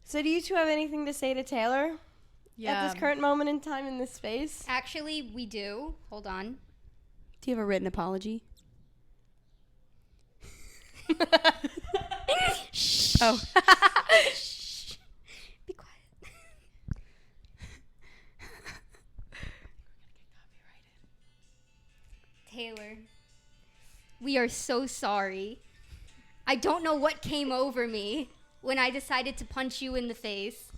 So do you two have anything to say to Taylor Yeah. at this current moment in time in this space? Actually, we do. Hold on. Do you have a written apology? Shh. Oh. Shh. Be quiet. Taylor, we are so sorry. I don't know what came over me when I decided to punch you in the face.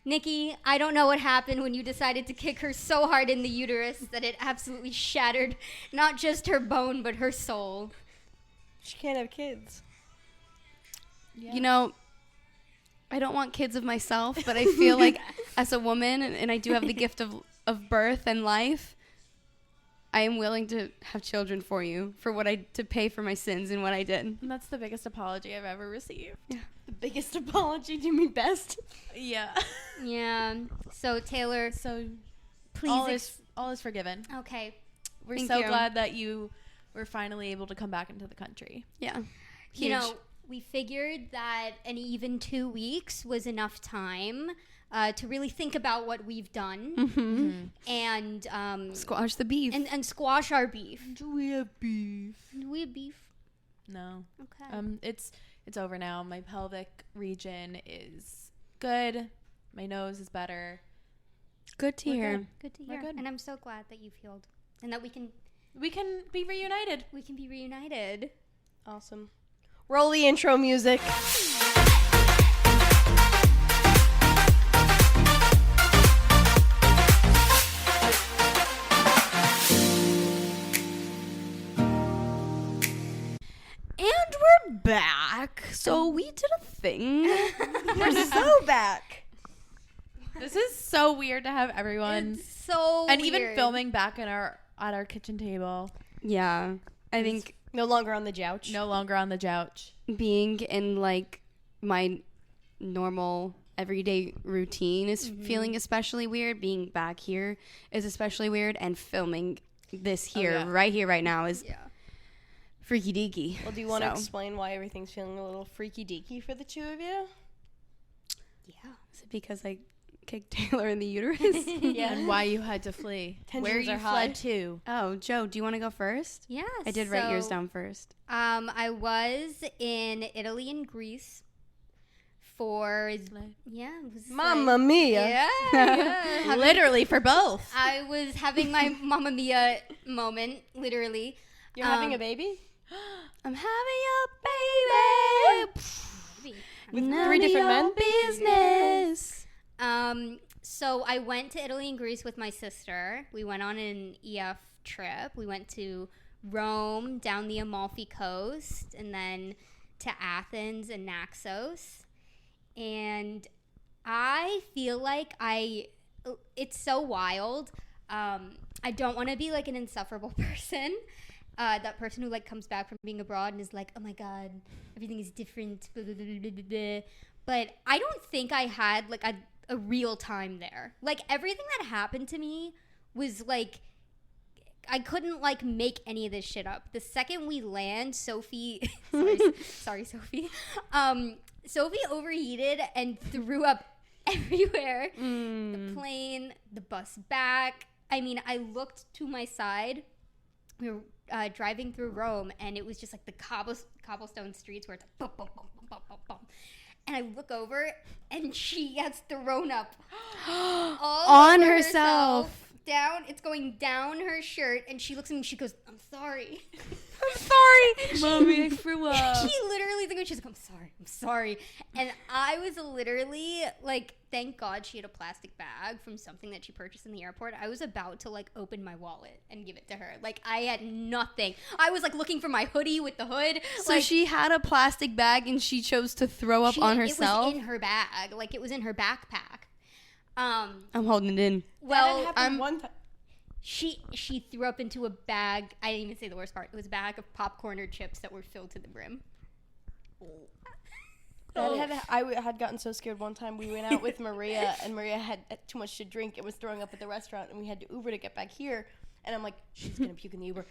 Nikki, I don't know what happened when you decided to kick her so hard in the uterus that it absolutely shattered not just her bone, but her soul. She can't have kids. Yeah. You know, I don't want kids of myself, but I feel like as a woman, and I do have the gift of birth and life, I am willing to have children for you, to pay for my sins and what I did. And that's the biggest apology I've ever received. The biggest apology. Do you mean best? Yeah. Yeah. So, Taylor, So please. all is forgiven. Okay. We're Thank so you. glad that you were finally able to come back into the country. Yeah. You know, we figured that an even 2 weeks was enough time to really think about what we've done and Squash the beef. and squash our beef. Do we have beef? Do we have beef? No. Okay. It's over now. My pelvic region is good. My nose is better. Good to We're hear. good. Good to We're hear. good. And I'm so glad that you've healed and that we can be reunited. be reunited. Awesome. Roll the intro music. And we're back. So we did a thing. We're so back. This is so weird to have everyone It's so and even weird. filming back at our kitchen table. Yeah. I think No longer on the couch. No longer on the couch. being in like my normal everyday routine is feeling especially weird. Being back here is especially weird, and filming this here, yeah. right here, right now is Yeah. freaky deaky. Well, do you want to So, explain why everything's feeling a little freaky deaky for the two of you? Yeah. is it because I kicked Taylor in the uterus? Yeah. And why you had to flee. Tensions Where you are high. fled to. Oh, Joe, do you want to go first? Yeah. I did write yours so, down first. I was in Italy and Greece for it was Mamma mia. Yeah, yeah. Literally for both. I was having my Mamma Mia moment, literally. You're having a baby? I'm having a baby. With None 3 of different your men? business. So I went to Italy and Greece with my sister. We went on an EF trip. We went to Rome, down the Amalfi Coast, and then to Athens and Naxos. And I feel like it's so wild. I don't want to be like an insufferable person. That person who like comes back from being abroad and is like, oh my God, everything is different. Blah, blah, blah, blah, blah, blah. But I don't think I had like a real time there. Like everything that happened to me was like, I couldn't like make any of this shit up. The second we land, Sophie, sorry, Sophie. Sophie overheated and threw up everywhere. The plane, the bus back. I mean, I looked to my side. We were driving through Rome, and it was just like the cobblestone streets where it's like bum, bum, bum, bum, bum, bum, bum. And I look over, and she has thrown up all On over herself. Down, it's going down her shirt, and she looks at me and she goes, I'm sorry. I'm sorry. Mommy, I threw up. She literally thinks she's like, I'm sorry. And I was literally like, thank God she had a plastic bag from something that she purchased in the airport. I was about to like open my wallet and give it to her. Like I had nothing. I was like looking for my hoodie with the hood. So like, she had a plastic bag and she chose to throw up on herself? It was in her bag. Like it was in her backpack. I'm holding it in. Well, that happened one time. she threw up into a bag. I didn't even say the worst part. It was a bag of popcorn or chips that were filled to the brim. I had gotten so scared one time. We went out with Maria, and Maria had too much to drink and was throwing up at the restaurant, and we had to Uber to get back here. And I'm like, she's gonna puke in the Uber.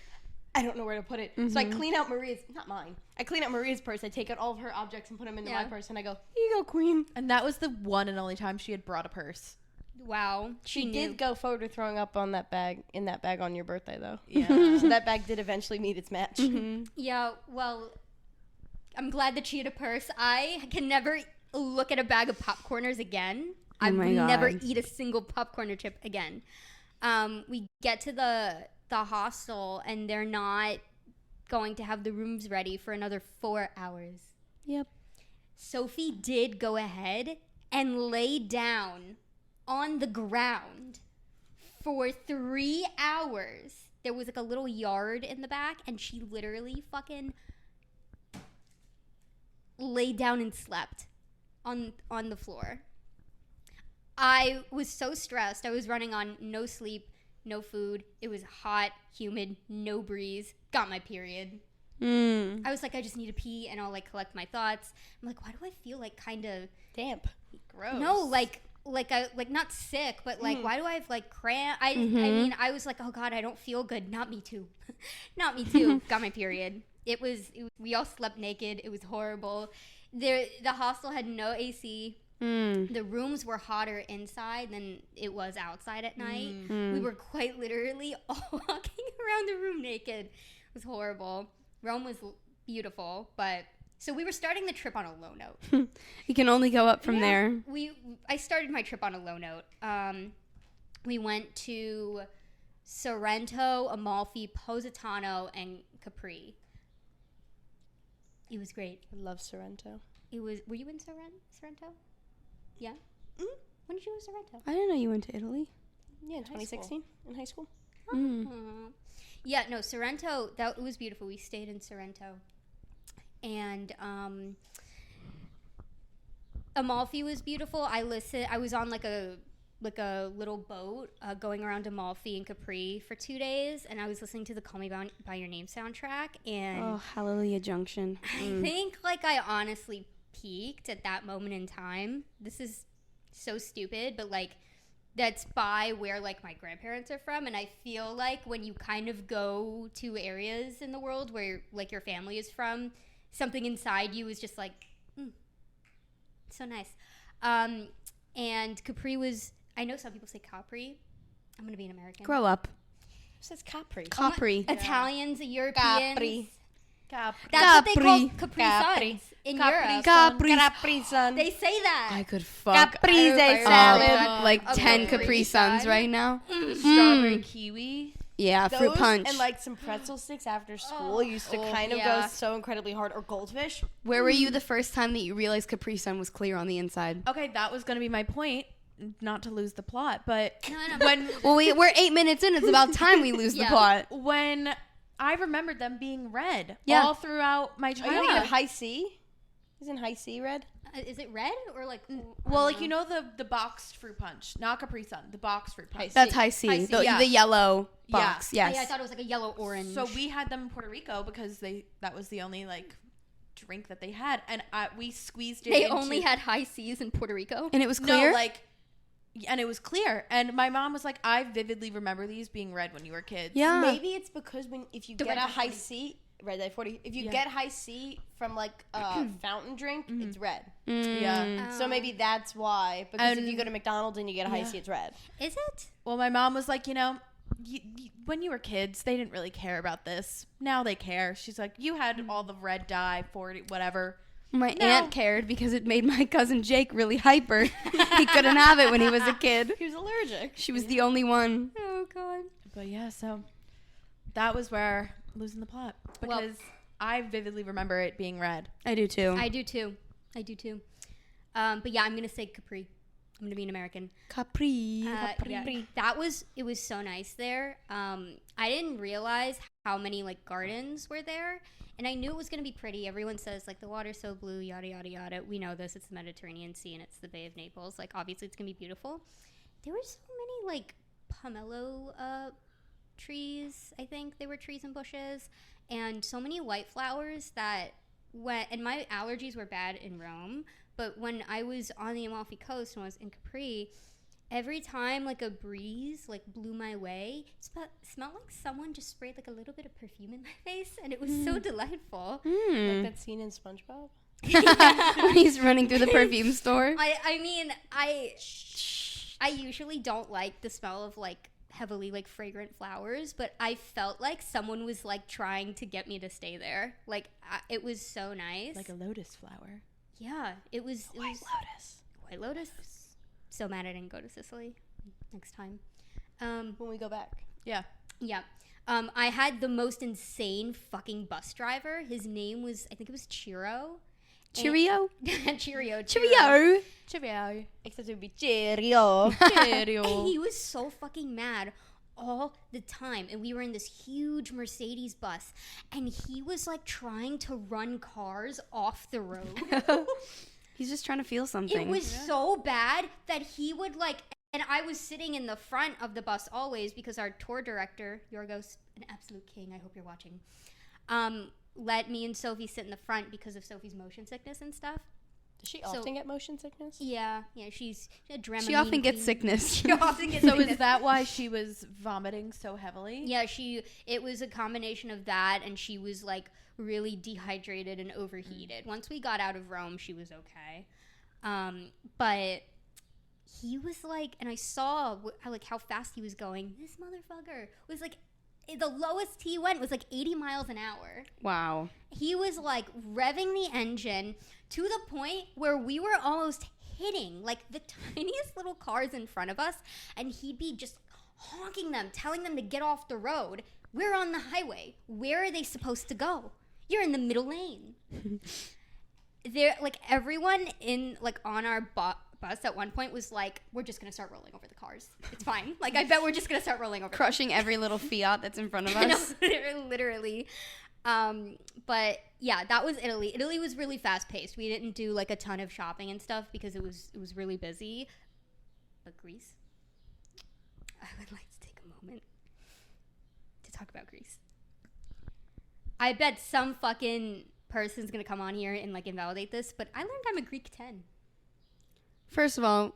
I don't know where to put it. So I clean out Maria's, not mine. I clean out Maria's purse. I take out all of her objects and put them into my purse, and I go, here you go, queen. And that was the one and only time she had brought a purse. Wow. She did go forward with throwing up on that bag, in that bag on your birthday, though. Yeah. So that bag did eventually meet its match. Yeah, well, I'm glad that she had a purse. I can never look at a bag of popcorners again. I will never eat a single popcorn or chip again. We get to the hostel, and they're not going to have the rooms ready for another 4 hours. Yep. Sophie did go ahead and lay down on the ground for 3 hours. There was like a little yard in the back, and she literally fucking laid down and slept on the floor. I was so stressed. I was running on no sleep, no food. It was hot, humid, no breeze. Got my period. I was like, I just need to pee, and I'll like collect my thoughts. I'm like, why do I feel like kind of Damp. Gross. no, like not sick, but like why do I have like cramp? I mean, I was like, oh god, I don't feel good. Not me too. Not me too. Got my period. We all slept naked. It was horrible. The hostel had no AC. The rooms were hotter inside than it was outside at night. We were quite literally all walking around the room naked. It was horrible. Rome was beautiful, but so we were starting the trip on a low note. You can only go up from there. I started my trip on a low note. We went to Sorrento, Amalfi, Positano, and Capri. It was great. I love Sorrento. Were you in Sorrento? Yeah. When did you go to Sorrento? I didn't know you went to Italy. Yeah, in 2016 in high school. Yeah, no, Sorrento, it was beautiful. We stayed in Sorrento. And Amalfi was beautiful. I was on like a little boat going around Amalfi and Capri for 2 days, and I was listening to the Call Me by Your Name soundtrack, and Hallelujah Junction. I think like I honestly peaked at that moment in time. This is so stupid, but like that's by where like my grandparents are from, and I feel like when you kind of go to areas in the world where like your family is from, something inside you is just like so nice. And Capri was, I know some people say Capri. I'm gonna be an American. Grow up. Who says Capri? Capri. Italians, Europeans. Capri. That's what they call Capri. Capri Suns in Europe. Capri Sun. They say that. I could fuck Caprese I salad. like Okay. 10 Capri Suns right now. Strawberry kiwi. Yeah, Those fruit punch. and like some pretzel sticks after school used to kind of go so incredibly hard. Or goldfish. Where were you the first time that you realized Capri Sun was clear on the inside? Okay, that was going to be my point. Not to lose the plot, but No. when Well, we're 8 minutes in. It's about time we lose the plot. when I remembered them being red Yeah. all throughout my Are you childhood. thinking of High C? Isn't High C red? Is it red or like? Well, like you know the boxed fruit punch, not Capri Sun, the boxed fruit punch. That's High C. High C, The, yeah. the yellow box. Yeah, Yes. I thought it was like a yellow orange. So we had them in Puerto Rico because that was the only like drink that they had, and we squeezed it. They into, only had High C's in Puerto Rico. And it was clear? No, like, and it was clear. And my mom was like, I vividly remember these being red when you were kids. Yeah. Maybe it's because if you The get Red a Dye High 40. C, Red Dye 40, if you get High C from like a fountain drink, it's red. Yeah. So maybe that's why. Because if you go to McDonald's and you get a High C, it's red. Is it? Well, my mom was like, when you were kids, they didn't really care about this. Now they care. She's like, you had all the red dye, 40, whatever. My aunt cared because it made my cousin Jake really hyper. He couldn't have it when he was a kid. He was allergic. She was the only one. Oh god. But yeah, so that was where losing the plot. Because I vividly remember it being red. I do too. I do too. But yeah, I'm gonna say Capri. I'm gonna be an American. Capri. Yeah, it was so nice there. I didn't realize how many like gardens were there, and I knew it was gonna be pretty. Everyone says like the water's so blue, yada yada yada. We know this. It's the Mediterranean Sea and it's the Bay of Naples. Like obviously it's gonna be beautiful. There were so many like pomelo trees. I think they were trees and bushes, and so many white flowers that and my allergies were bad in Rome. But when I was on the Amalfi Coast and I was in Capri, every time like a breeze like blew my way, it smelled like someone just sprayed like a little bit of perfume in my face, and it was so delightful. Like that scene in SpongeBob. When he's running through the perfume store. I mean, I usually don't like the smell of like heavily like fragrant flowers, but I felt like someone was like trying to get me to stay there. Like it was so nice. Like a lotus flower. Yeah, it was White Lotus. White Lotus. So mad I didn't go to Sicily next time. When we go back. Yeah. I had the most insane fucking bus driver. His name was, I think it was Cheerio. Cheerio? Cheerio. Except it would be Cheerio. And he was so fucking mad all the time. And we were in this huge Mercedes bus. And he was like trying to run cars off the road. He's just trying to feel something. It was so bad that he would like, and I was sitting in the front of the bus always because our tour director, Yorgos, an absolute king, I hope you're watching, let me and Sophie sit in the front because of Sophie's motion sickness and stuff. Does she often get motion sickness? Yeah, she's a Dramamine She often gets queen. sickness. She often gets So sickness. is that why she was vomiting so heavily? Yeah, it was a combination of that, and she was like really dehydrated and overheated. Once we got out of Rome, she was okay. But he was like, and I saw like how fast he was going. This motherfucker was like, the lowest he went was like 80 miles an hour. Wow. He was like revving the engine to the point where we were almost hitting like the tiniest little cars in front of us, and he'd be just honking them, telling them to get off the road. We're on the highway. Where are they supposed to go? You're in the middle lane. There, like everyone in like on our bus at one point was like, we're just gonna start rolling over the cars. It's fine. Like I bet we're just gonna start rolling over. Crushing every little Fiat that's in front of us. No, literally. But yeah, that was Italy. Italy was really fast paced. We didn't do like a ton of shopping and stuff because it was really busy. But Greece, I would like to take a moment to talk about Greece. I bet some fucking person's gonna come on here and like invalidate this, but I learned I'm a Greek 10. First of all,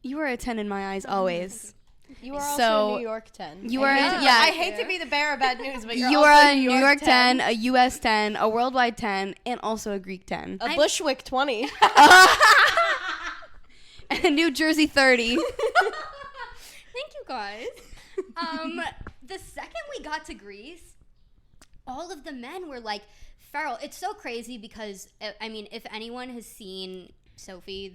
you are a 10 in my eyes always. You are also a New York 10. You are, I hate to be the bearer of bad news, but you are a New York 10, a US 10, a worldwide 10, and also a Greek 10. A Bushwick 20. And a New Jersey 30. Thank you guys. The second we got to Greece, all of the men were like feral. It's so crazy because I mean, if anyone has seen Sophie,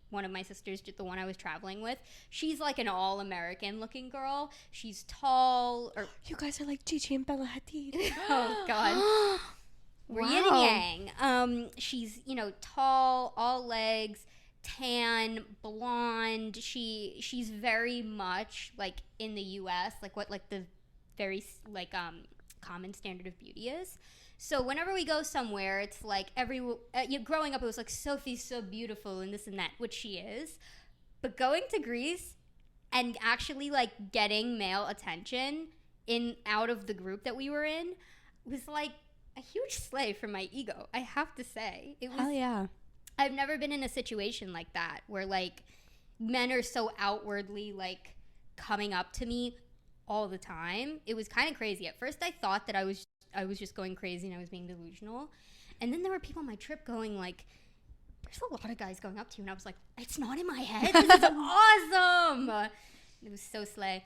one of my sisters, the one I was traveling with, she's like an all-American looking girl. She's tall. Or you guys are like Gigi and Bella Hadid. Oh God. We're yin and yang. She's tall, all legs, tan, blonde. She's very much like in the U.S. like what like the very like common standard of beauty is. So whenever we go somewhere, it's like growing up, it was like Sophie's so beautiful and this and that, which she is. But going to Greece and actually like getting male attention out of the group that we were in was like a huge slay for my ego. I have to say, it was. Hell yeah! I've never been in a situation like that where like men are so outwardly like coming up to me all the time. It was kind of crazy. At first, I thought that I was just going crazy and I was being delusional. And then there were people on my trip going like, there's a lot of guys going up to you. And I was like, it's not in my head. This is awesome. It was so slay.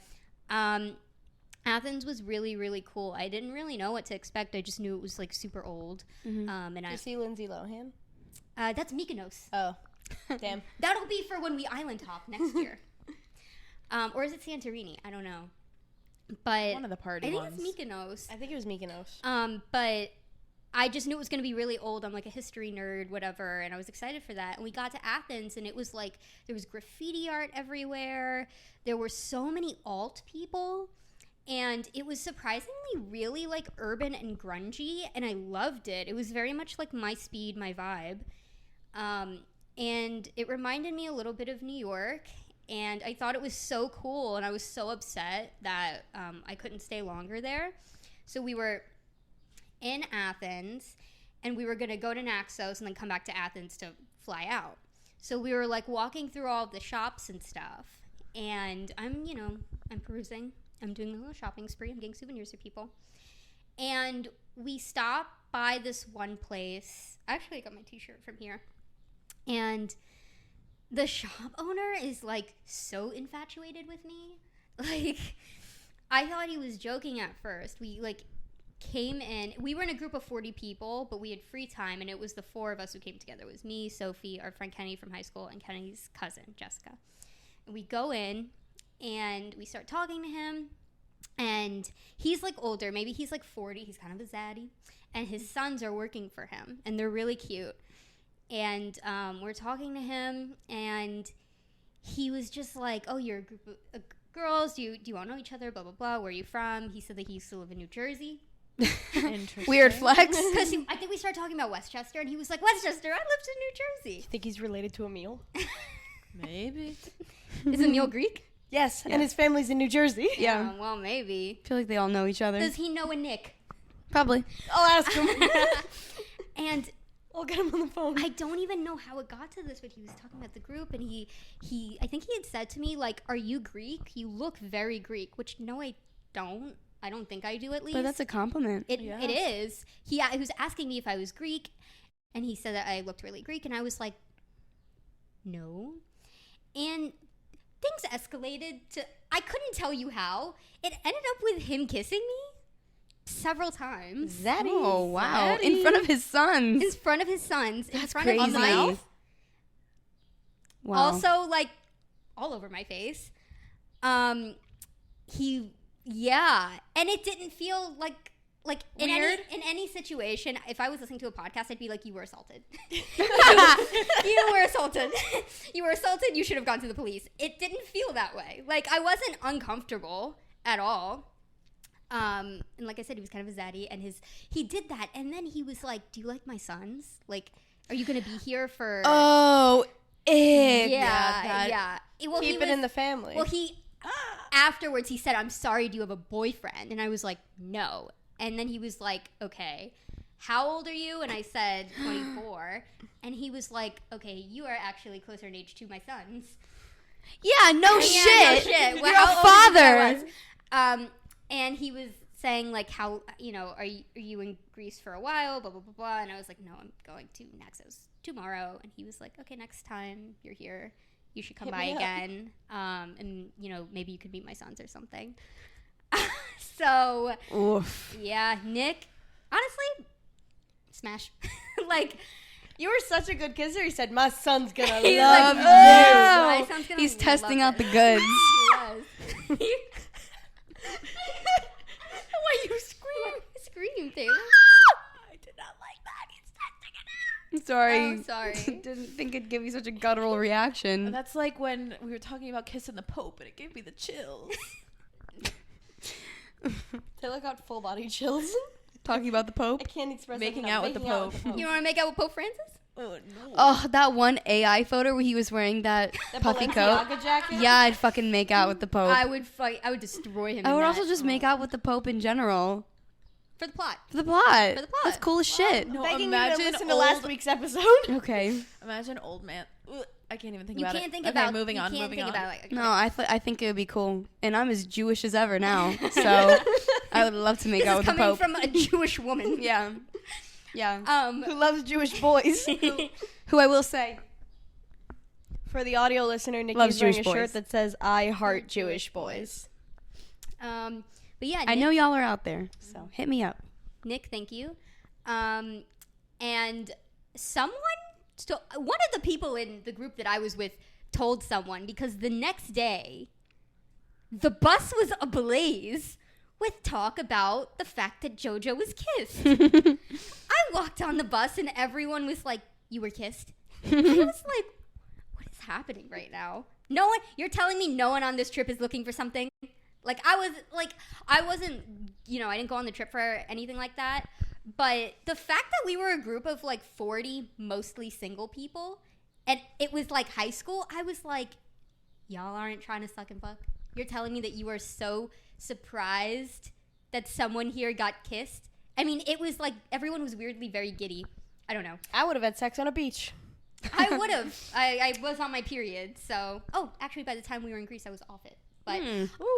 Athens was really, really cool. I didn't really know what to expect. I just knew it was like super old. Mm-hmm. Did you see Lindsay Lohan? That's Mykonos. Oh, damn. That'll be for when we island hop next year. Or is it Santorini? I don't know. But one of the party ones. I think it's Mykonos. I think it was Mykonos. But I just knew it was going to be really old. I'm like a history nerd, whatever, and I was excited for that. And we got to Athens, and it was like there was graffiti art everywhere. There were so many alt people, and it was surprisingly really like urban and grungy, and I loved it. It was very much like my speed, my vibe, and it reminded me a little bit of New York. And I thought it was so cool, and I was so upset that I couldn't stay longer there. So we were in Athens, and we were going to go to Naxos and then come back to Athens to fly out. So we were like walking through all of the shops and stuff, and I'm perusing. I'm doing a little shopping spree. I'm getting souvenirs for people. And we stopped by this one place. Actually, I got my t-shirt from here. And the shop owner is like so infatuated with me. Like, I thought he was joking at first. We like came in. We were in a group of 40 people, but we had free time, and it was the 4 of us who came together. It was me, Sophie, our friend Kenny from high school, and Kenny's cousin, Jessica. And we go in, and we start talking to him, and he's like older. Maybe he's like 40. He's kind of a zaddy. And his sons are working for him, and they're really cute. And we're talking to him, and he was just like, oh, you're a group of girls. Do you all know each other? Blah, blah, blah. Where are you from? He said that he used to live in New Jersey. Interesting. Weird flex. Because I think we started talking about Westchester, and he was like, Westchester, I lived in New Jersey. You think he's related to Emil? Maybe. Is Emil Greek? Yes, and his family's in New Jersey. Yeah. Well, maybe. I feel like they all know each other. Does he know a Nick? Probably. I'll ask him. And I'll get him on the phone. I don't even know how it got to this, but he was talking about the group, and he I think he had said to me, like, are you Greek? You look very Greek, which, no, I don't. I don't think I do, at least. But that's a compliment. It is. He was asking me if I was Greek, and he said that I looked really Greek, and I was like, no. And things escalated to, I couldn't tell you how. It ended up with him kissing me several times. Zaddy. Oh, wow. Zaddy. In front of his sons. In front of his sons. That's in front crazy. of his mouth. Wow. Also, like, all over my face. Yeah. And it didn't feel like in any situation, if I was listening to a podcast, I'd be like, you were assaulted. You were assaulted. You were assaulted. You should have gone to the police. It didn't feel that way. Like, I wasn't uncomfortable at all. And like I said, he was kind of a zaddy, and he did that. And then he was like, do you like my sons? Like, are you going to be here for... Oh, ick. Yeah. Well, Keep it in the family. Well, afterwards, he said, I'm sorry, do you have a boyfriend? And I was like, no. And then he was like, okay, how old are you? And I said, 24. And he was like, okay, you are actually closer in age to my sons. Yeah, no shit. Well, You're how a father. old do you think I was? And he was saying, like, how, are you in Greece for a while, blah, blah, blah, blah. And I was like, no, I'm going to Naxos tomorrow. And he was like, okay, next time you're here, you should come by again. And, maybe you could meet my sons or something. So, oof. Yeah, Nick, honestly, smash. Like, you were such a good kisser. He said, my son's going to love He's you. like, my son's gonna He's love testing out it. the goods. He was. Why you scream? Scream, Taylor. I did not like that. He's testing it out. I'm sorry. Oh, sorry. Didn't think it'd give you such a guttural reaction. That's like when we were talking about kissing the Pope, and it gave me the chills. Taylor got full body chills. Talking about the Pope. I can't express Making enough. out with the Pope. You want to make out with Pope Francis? Oh, no. Oh, that one AI photo where he was wearing that puffy coat. Balenciaga jacket? Yeah, I'd fucking make out with the Pope. I would fight. I would destroy him. I in would that. also just make out with the Pope in general. For the plot. For the plot. For the plot. That's cool as shit. No, Begging imagine you to listen to last old- week's episode. Okay. Imagine old man. Ugh, I can't even think You about it. can't think Okay, about. moving you on. Can't Moving think on. about it. Like, No, I think it would be cool. And I'm as Jewish as ever now. So I would love to make this out is with the coming Pope. from a Jewish woman. Yeah. Yeah. Who loves Jewish boys. Who I will say. For the audio listener, Nikki's Loves wearing Jewish a shirt boys. that says, I heart Jewish boys. But yeah, I know y'all are out there. So hit me up. Nick, thank you. And one of the people in the group that I was with told someone, because the next day, the bus was ablaze with talk about the fact that JoJo was kissed. I walked on the bus and everyone was like, you were kissed? I was like, what is happening right now? No one, you're telling me no one on this trip is looking for something? Like, I wasn't, I didn't go on the trip for anything like that. But the fact that we were a group of like 40 mostly single people, and it was like high school, I was like, y'all aren't trying to suck and fuck? You're telling me that you are so surprised that someone here got kissed? I mean, it was like everyone was weirdly very giddy. I don't know. I would have had sex on a beach. I would have. I was on my period, so... Oh, actually, by the time we were in Greece, I was off it. But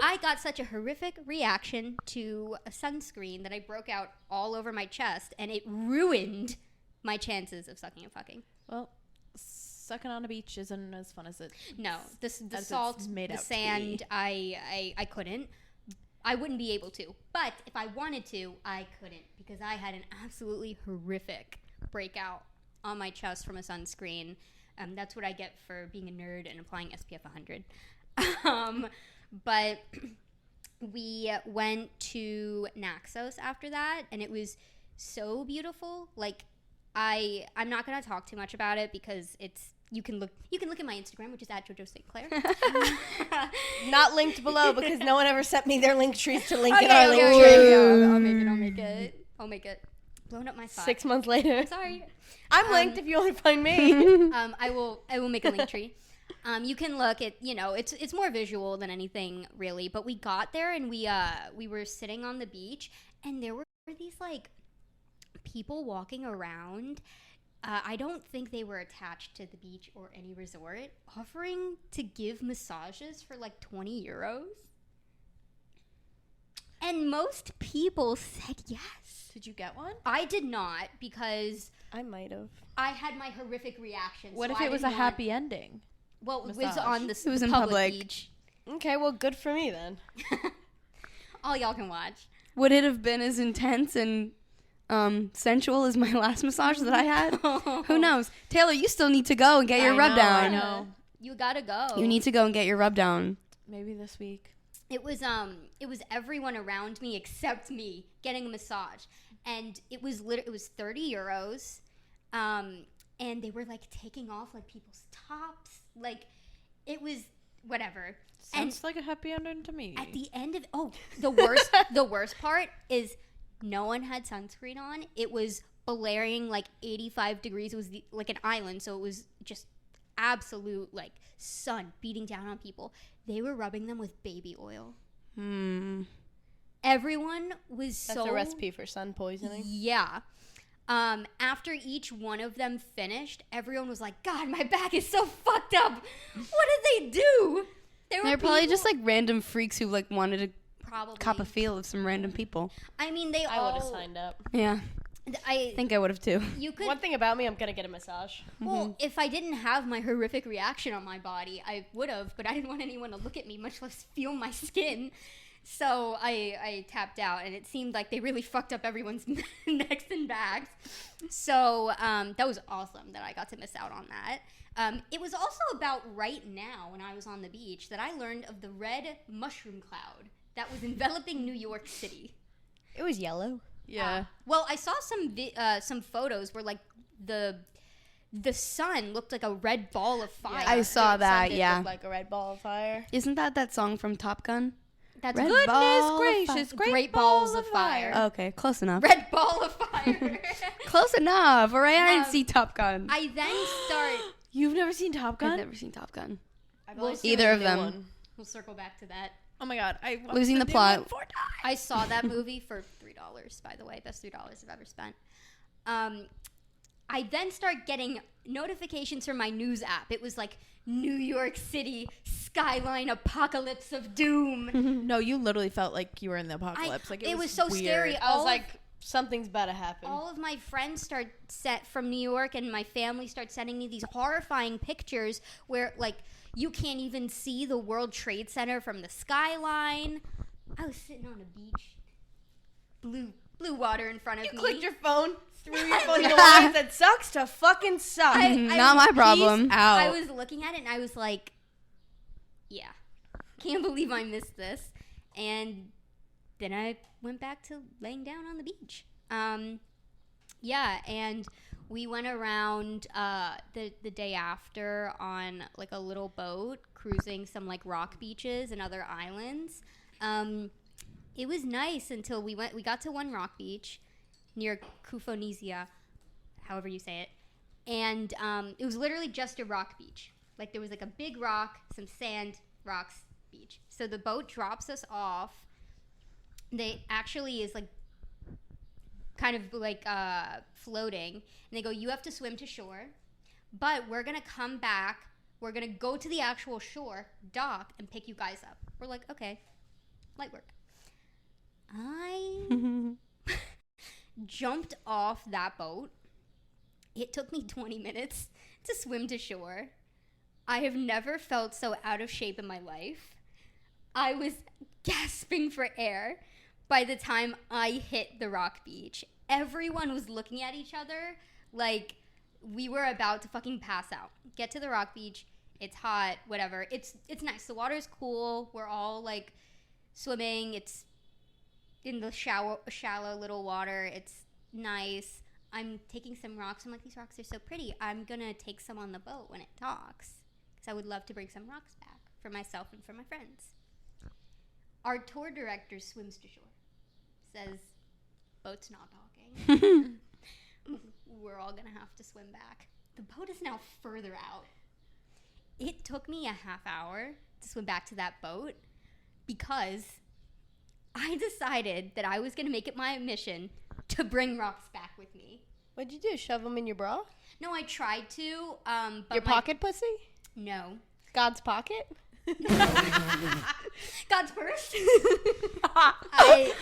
I got such a horrific reaction to a sunscreen that I broke out all over my chest, and it ruined my chances of sucking and fucking. Well, sucking on a beach isn't as fun as it. No, the salt, the sand, I couldn't. I wouldn't be able to. But if I wanted to, I couldn't, because I had an absolutely horrific breakout on my chest from a sunscreen. That's what I get for being a nerd and applying SPF 100. But we went to Naxos after that, and it was so beautiful. Like, I'm not going to talk too much about it because you can look at my Instagram, which is at JoJo St. Clair. Not linked below because no one ever sent me their link trees to link in Okay, our link tree. I'll make it. Blowing up my spot. 6 months later. Sorry. I'm linked if you only find me. I will make a link tree. You can look at, it's more visual than anything really, but we got there and we were sitting on the beach and there were these like people walking around. I don't think they were attached to the beach or any resort, offering to give massages for like 20 euros. And most people said yes. Did you get one? I did not because I might have. I had my horrific reaction. What so if it was a happy ending? Well, it was massage? on the It was in public. beach. Okay, well, good for me then. All y'all can watch. Would it have been as intense and sensual as my last massage that I had? Who knows? Taylor, you still need to go and get your rub down. I know. You gotta go. You need to go and get your rub down. Maybe this week. It was everyone around me except me getting a massage, and it was 30 euros, and they were like taking off like people's tops, like it was whatever. Sounds like a happy ending to me. At the end of the worst part is no one had sunscreen on. It was blaring like 85 degrees. It was like an island, so it was just absolute like sun beating down on people. They were rubbing them with baby oil. Everyone was That's a recipe for sun poisoning. Yeah. After each one of them finished, everyone was like, God, my back is so fucked up. What did they do? They're probably just like random freaks who like wanted to probably cop a feel of some random people. I mean, I would have signed up. Yeah. I think I would have too. You could. One thing about me, I'm going to get a massage. Well, if I didn't have my horrific reaction on my body, I would have, but I didn't want anyone to look at me, much less feel my skin. So I tapped out, and it seemed like they really fucked up everyone's necks and backs. So that was awesome that I got to miss out on that. It was also about right now, when I was on the beach, that I learned of the red mushroom cloud that was enveloping New York City. It was yellow. Yeah. Well, I saw some photos where like the sun looked like a red ball of fire. I saw that, Sun did yeah. look like a red ball of fire. Isn't that song from Top Gun? That's Red good. ball Gracious, of Great balls of fire. Okay, close enough. Red ball of fire. Close enough. All right, I didn't see Top Gun. I then start. You've never seen Top Gun? I've never seen Top Gun. I've only seen Either the of new them. one. We'll circle back to that. Oh my god, I watched Losing the new plot. one 4 times. I saw that movie for $3, by the way. Best $3 I've ever spent. I then start getting notifications from my news app. It was like New York City skyline apocalypse of doom. No, you literally felt like you were in the apocalypse. Like it was so weird. scary. I was like, something's about to happen. All of my friends from New York, and my family start sending me these horrifying pictures where like you can't even see the World Trade Center from the skyline. I was sitting on a beach, blue water in front of You me. clicked your phone, threw your phone in the water, and said, sucks to fucking suck. Not my problem. Peace out. I was looking at it and I was like, yeah, can't believe I missed this. And then I went back to laying down on the beach. Yeah, and we went around the day after on like a little boat cruising some like rock beaches and other islands. It was nice until we got to one rock beach near Kufonisia, however you say it. And it was literally just a rock beach. Like there was like a big rock, some sand, rocks, beach. So the boat drops us off. They actually is like kind of like floating. And they go, you have to swim to shore. but we're going to come back. We're going to go to the actual shore, dock, and pick you guys up. We're like, okay, light work. I jumped off that boat. It took me 20 minutes to swim to shore. I have never felt so out of shape in my life. I was gasping for air by the time I hit the rock beach. Everyone was looking at each other like we were about to fucking pass out. Get to the rock beach. It's hot, whatever. It's nice. The water's cool. We're all like swimming. It's in the shallow little water. It's nice. I'm taking some rocks. I'm like, these rocks are so pretty. I'm going to take some on the boat when it docks because I would love to bring some rocks back for myself and for my friends. Our tour director swims to shore. Says, boat's not docking. We're all going to have to swim back. The boat is now further out. It took me a half hour to swim back to that boat because I decided that I was going to make it my mission to bring rocks back with me. What'd you do? Shove them in your bra? No, I tried to. But your pocket pussy? No. God's pocket? God's purse?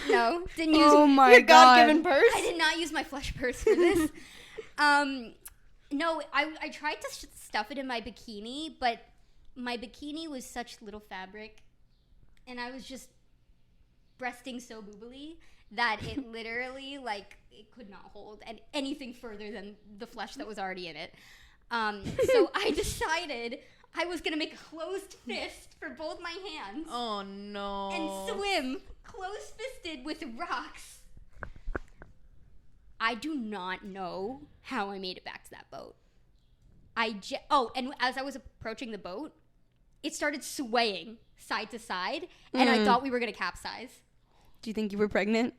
No, didn't use your God. God-given purse? I did not use my flesh purse for this. No, I tried to stuff it in my bikini, but my bikini was such little fabric, and I was just breasting so boobily that it literally, like, it could not hold anything further than the flesh that was already in it. So I decided I was going to make a closed fist for both my hands. Oh, no. And swim close-fisted with rocks. I do not know how I made it back to that boat. And as I was approaching the boat, it started swaying side to side, and I thought we were going to capsize. Do you think you were pregnant?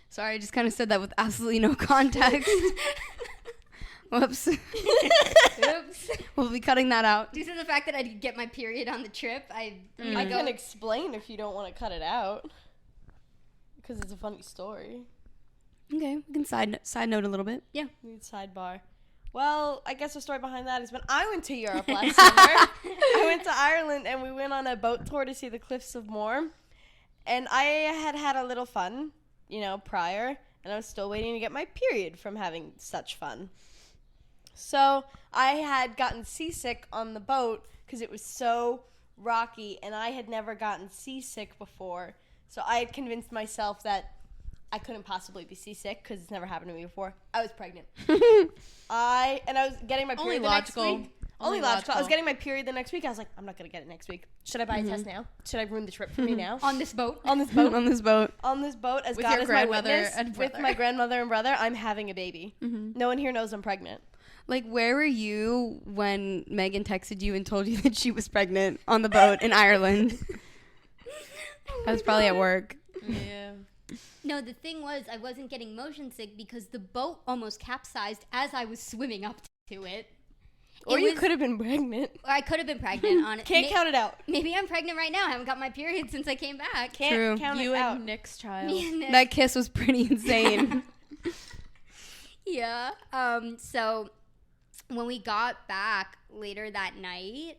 Sorry, I just kind of said that with absolutely no context. Whoops. Oops. We'll be cutting that out. Due to the fact that I didn't get my period on the trip, I can explain if you don't want to cut it out. Because it's a funny story. Okay, we can side note a little bit. Yeah. Need sidebar. Well, I guess the story behind that is when I went to Europe last summer, I went to Ireland and we went on a boat tour to see the Cliffs of Moher. And I had a little fun, prior. And I was still waiting to get my period from having such fun. So I had gotten seasick on the boat because it was so rocky. And I had never gotten seasick before. So I had convinced myself that I couldn't possibly be seasick because it's never happened to me before. I was pregnant. I was getting my period the next week. Only logical. I was getting my period the next week. I was like, I'm not going to get it next week. Should I buy a test now? Should I ruin the trip for me now? On this boat? On this boat. On this boat. On this boat, as With God your is my grandmother witness, and with brother. my grandmother and brother, I'm having a baby. Mm-hmm. No one here knows I'm pregnant. Like, where were you when Meghan texted you and told you that she was pregnant on the boat in Ireland? I was probably at work. Yeah. No, the thing was, I wasn't getting motion sick because the boat almost capsized as I was swimming up to it. Or you could have been pregnant. Or I could have been pregnant on it. Can't count it out. Maybe I'm pregnant right now. I haven't got my period since I came back. Can't True. count You it and out. Nick's child. Me and Nick. That kiss was pretty insane. Yeah. So when we got back later that night,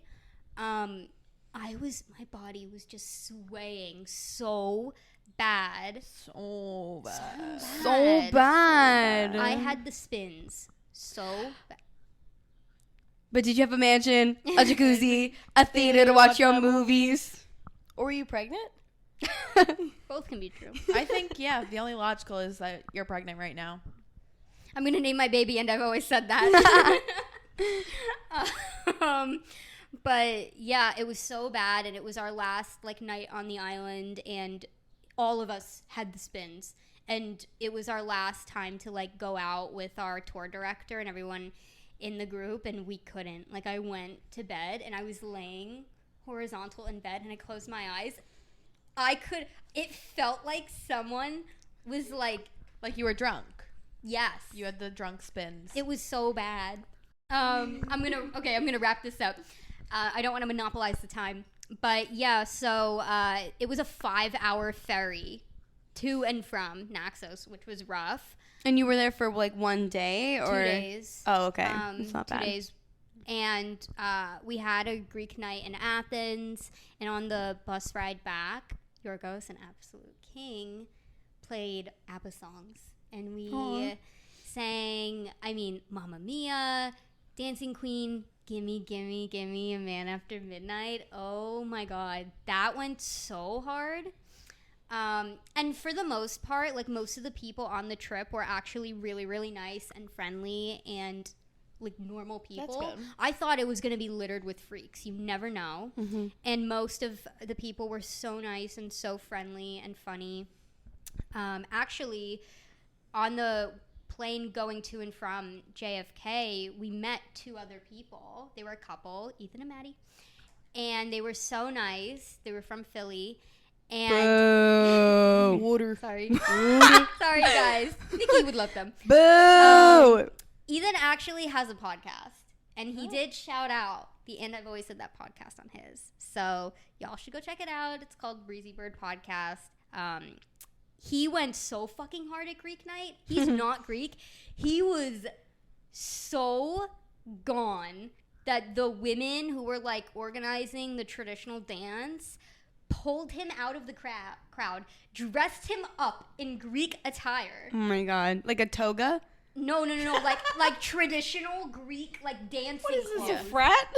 my body was just swaying so bad. So bad. So bad. I had the spins so bad. But did you have a mansion, a jacuzzi, a theater to watch your movies? Or were you pregnant? Both can be true. I think, the only logical is that you're pregnant right now. I'm going to name my baby, and I've always said that. But yeah, it was so bad, and it was our last night on the island, and all of us had the spins, and it was our last time to go out with our tour director and everyone in the group, and we couldn't. I went to bed, and I was laying horizontal in bed, and I closed my eyes. It felt like someone was Like you were drunk. yes. You had the drunk spins. It was so bad. I'm gonna wrap this up. I don't want to monopolize the time, but yeah. So it was a 5-hour ferry to and from Naxos, which was rough. And you were there for like one day or 2 days. Oh, okay. It's not 2 bad. days. And we had a Greek night in Athens, and on the bus ride back, Yorgos, an absolute king, played ABBA songs. And we sang, Mamma Mia, Dancing Queen, Gimme, Gimme, Gimme, A Man After Midnight. Oh my God. That went so hard. And for the most part, like most of the people on the trip were actually really, really nice and friendly and like normal people. That's good. I thought it was going to be littered with freaks. You never know. And most of the people were so nice and so friendly and funny. Actually, on the plane going to and from JFK, we met 2 other people. They were a couple, Ethan and Maddie. And they were so nice. They were from Philly. And Water. sorry. Sorry, guys. Nikki would love them. Boo! Ethan actually has a podcast, and he did shout out the And I've Always Said That podcast on his. So y'all should go check it out. It's called Breezy Bird Podcast. He went so fucking hard at Greek night. He's not Greek. He was so gone that the women who were like organizing the traditional dance pulled him out of the crowd, dressed him up in Greek attire. Oh my God. Like a toga? No, like traditional Greek, like dancing. What is this, clothes. a frat?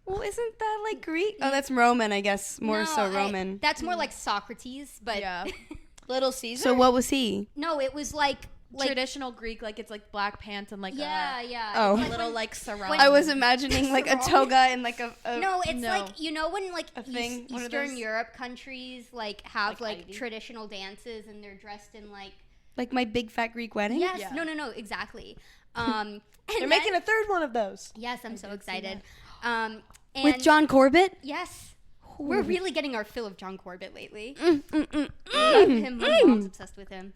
Well, isn't that like Greek? Oh, that's Roman, I guess. More so Roman. That's more like Socrates, but Yeah. Little Caesar? So what was he? no, it was like Traditional Greek, like it's like black pants and like yeah. Oh. It's a like little when- like sarong. when- I was imagining like a toga and like a no, it's No. like when like A thing? What are Eastern those? Europe countries like have Like like Heidi? traditional dances and they're dressed in like like my big fat Greek wedding. yes, Yeah. no, exactly. And They're making a third one of those. yes, I'm so excited. And With John Corbett. yes, we're really getting our fill of John Corbett lately. Mm. Love him. My mom's obsessed with him.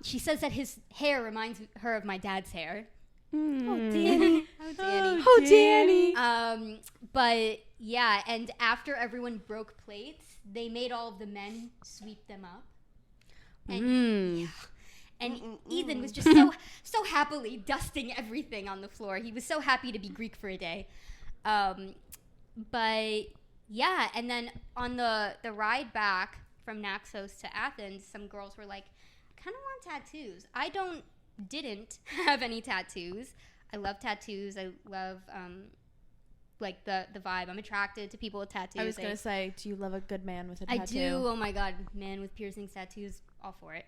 She says that his hair reminds her of my dad's hair. Mm. Danny. Oh, Danny. Oh, Danny. But yeah, and after everyone broke plates, they made all of the men sweep them up. And and Ethan was just so happily dusting everything on the floor. He was so happy to be Greek for a day. But yeah, and then on the ride back from Naxos to Athens, some girls were like, I kind of want tattoos. I didn't have any tattoos. I love tattoos. I love like the vibe. I'm attracted to people with tattoos. I was gonna say, do you love a good man with a I tattoo? do. Oh my God, man with piercings, tattoos, all for it.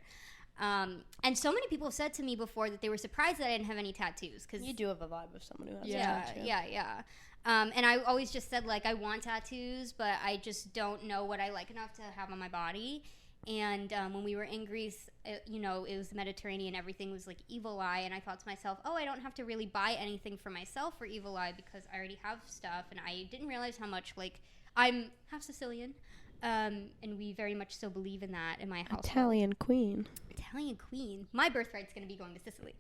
And so many people have said to me before that they were surprised that I didn't have any tattoos. Cause You do have a vibe of someone who has a yeah, tattoo. yeah. And I always just said like I want tattoos, but I just don't know what I like enough to have on my body. And when we were in Greece, it was the Mediterranean. Everything was like Evil Eye, and I thought to myself, oh, I don't have to really buy anything for myself for Evil Eye because I already have stuff. And I didn't realize how much like I'm half Sicilian, and we very much so believe in that in my household. Italian queen. Italian queen. My birthright's going to be going to Sicily.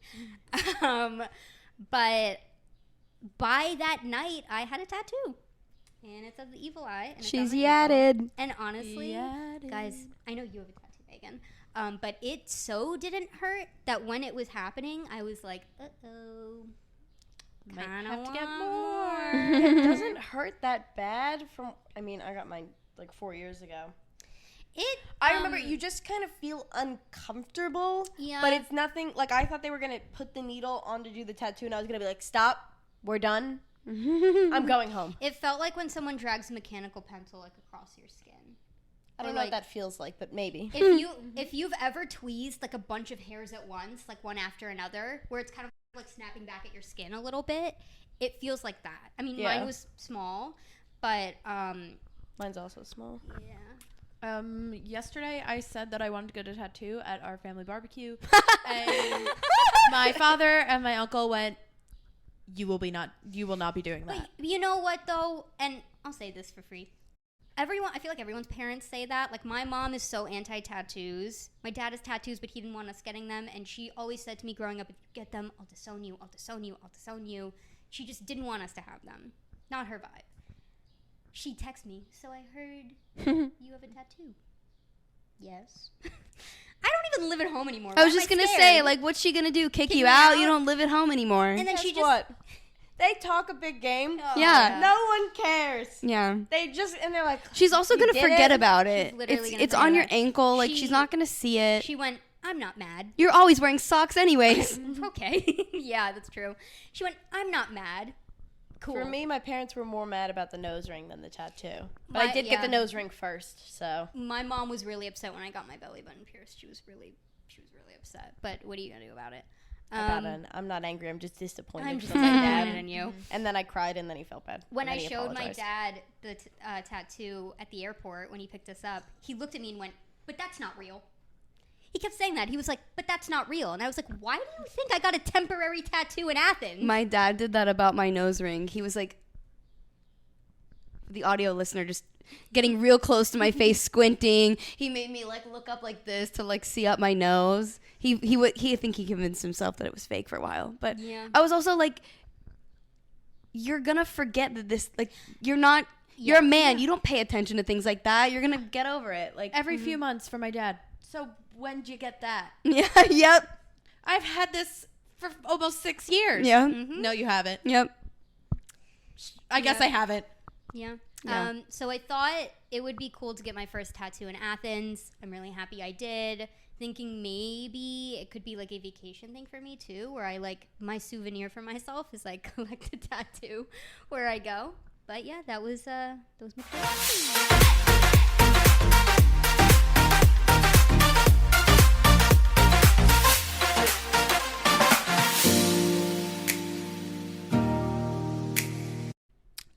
But by that night, I had a tattoo. And it's of the Evil Eye. And it's She's on my ankle. yatted. And honestly, guys, I know you have a tattoo, Meghan. But it so didn't hurt that when it was happening, I was like, uh-oh. Might Kinda have to get want more. It doesn't hurt that bad I got mine like 4 years ago. I remember you just kind of feel uncomfortable. Yeah. But it's nothing, like I thought they were going to put the needle on to do the tattoo and I was going to be like, stop, we're done. I'm going home. It felt like when someone drags a mechanical pencil like across your skin. I don't know what that feels like, but maybe. If you've ever tweezed like a bunch of hairs at once, like one after another, where it's kind of like snapping back at your skin a little bit, it feels like that. I mean, Yeah. mine was small, but Mine's also small. yeah. Yesterday I said that I wanted to get a tattoo at our family barbecue, and my father and my uncle went, you will not be doing that. But you know what though, and I'll say this for free. I feel like everyone's parents say that. Like my mom is so anti-tattoos. My dad has tattoos, but he didn't want us getting them, and she always said to me growing up, if you get them, I'll disown you, I'll disown you, I'll disown you. She just didn't want us to have them. Not her vibe. She texted me, so I heard you have a tattoo. Yes. I don't even live at home anymore. I was just going to say, like, what's she going to do? Kick you out? You don't live at home anymore. And then Guess she just... what? They talk a big game. Oh, Yeah. No one cares. Yeah. And they're like, She's also going to did forget it? about it. She's literally gonna It's forget on your about it. ankle. Like, She- she's not going to see it. She went, I'm not mad. You're always wearing socks anyways. Okay. Yeah, that's true. She went, I'm not mad. Cool. For me, my parents were more mad about the nose ring than the tattoo. But My- I did yeah. get the nose ring first, so. My mom was really upset when I got my belly button pierced. She was really upset. But what are you gonna do about it? I'm not angry. I'm just disappointed. I'm just for my disappointed dad. in you. And then I cried, and then he felt bad. When And I then he showed my apologized. dad the tattoo at the airport when he picked us up, he looked at me and went, "But that's not real." He kept saying that. He was like, "But that's not real." And I was like, "Why do you think I got a temporary tattoo in Athens?" My dad did that about my nose ring. He was like, the audio listener just getting real close to my face, squinting. He made me like look up like this to like see up my nose. He I think he convinced himself that it was fake for a while. But Yeah. I was also like, you're gonna forget that this, like, you're a man. You don't pay attention to things like that. You're gonna get over it. Like, Every few months for my dad. So when'd you get that? yeah, yep, I've had this for almost 6 years. yeah, No, you haven't. yep. I guess I haven't. Yeah. Yeah. So I thought it would be cool to get my first tattoo in Athens. I'm really happy I did. Thinking maybe it could be like a vacation thing for me too, where I like my souvenir for myself is like collect a tattoo where I go. But yeah, that was my first.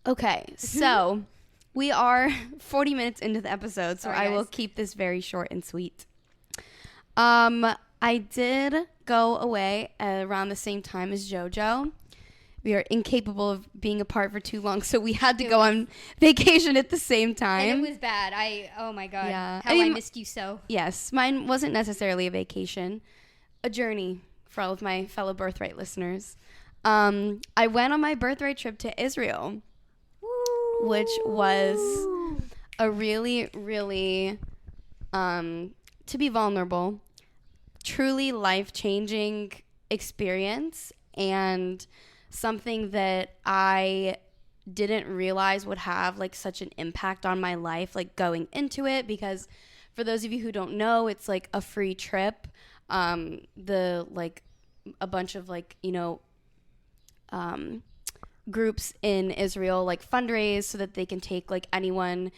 Okay, so we are 40 minutes into the episode, so Sorry, I will guys. keep this very short and sweet. I did go away around the same time as JoJo. We are incapable of being apart for too long, so we had to go on vacation at the same time. And it was bad. Oh my god. Yeah. How I mean, I missed you so. Yes, mine wasn't necessarily a vacation, a journey for all of my fellow birthright listeners. I went on my birthright trip to Israel, which was a really, really, to be vulnerable, truly life-changing experience, and something that I didn't realize would have like such an impact on my life, like going into it, because for those of you who don't know, it's like a free trip. The like a bunch of like, you know, groups in Israel like fundraise so that they can take like anyone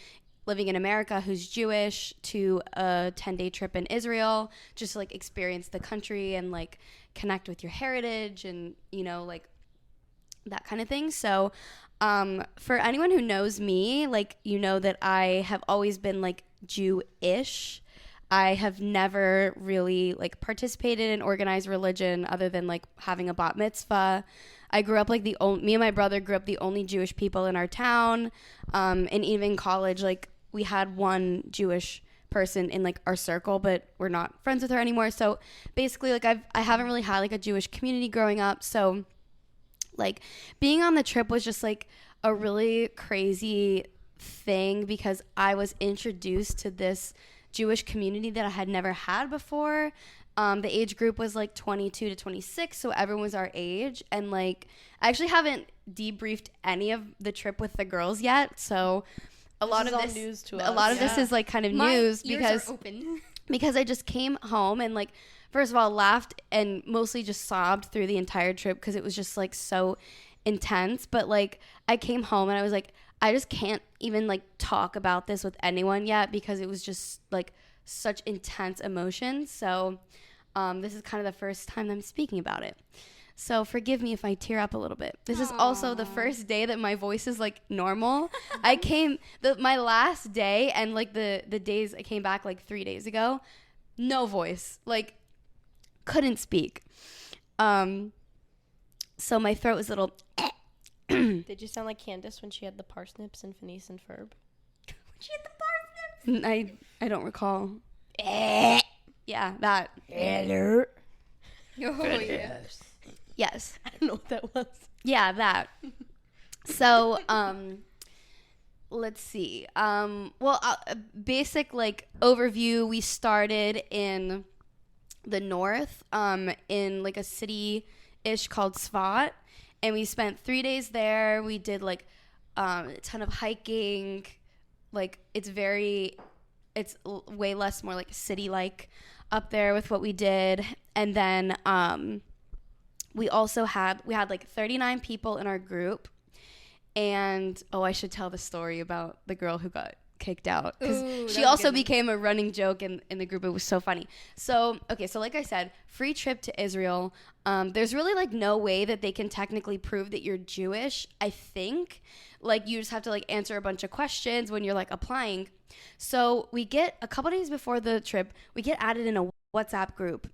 living in America who's Jewish to a 10-day trip in Israel, just to like experience the country and like connect with your heritage and, you know, like that kind of thing. So for anyone who knows me, like, you know that I have always been like Jewish. I have never really like participated in organized religion other than like having a bat mitzvah. I grew up like me and my brother grew up the only Jewish people in our town. And even in college, like we had one Jewish person in like our circle, but we're not friends with her anymore. So basically like I haven't really had like a Jewish community growing up. So like being on the trip was just like a really crazy thing because I was introduced to this Jewish community that I had never had before. The age group was like 22 to 26, so everyone was our age. And like, I actually haven't debriefed any of the trip with the girls yet, so a lot of this news to a lot of this is like kind of news ears because are open. because I just came home and like first of all laughed and mostly just sobbed through the entire trip because it was just like so intense. But like I came home and I was like, I just can't even like talk about this with anyone yet because it was just like such intense emotions. So this is kind of the first time I'm speaking about it. So forgive me if I tear up a little bit. This is also the first day that my voice is like normal. My last day and like the days I came back like 3 days ago, no voice, like couldn't speak. So my throat was a little. Did you sound like Candace when she had the parsnips and Phineas and Ferb? She had the parsnips. I don't recall. Yeah, that. Oh yeah. Yes. I don't know what that was. Yeah, that. So, let's see. Basic like overview. We started in the north, in like a city-ish called Svat, and we spent 3 days there. We did like a ton of hiking. Like it's way less, more like city-like up there with what we did. And then we had like 39 people in our group. And I should tell the story about the girl who got kicked out, because she also became a running joke in the group. It was so funny. So like I said, free trip to Israel. There's really like no way that they can technically prove that you're Jewish. I think like you just have to like answer a bunch of questions when you're like applying. So we get a couple days before the trip, we get added in a WhatsApp group,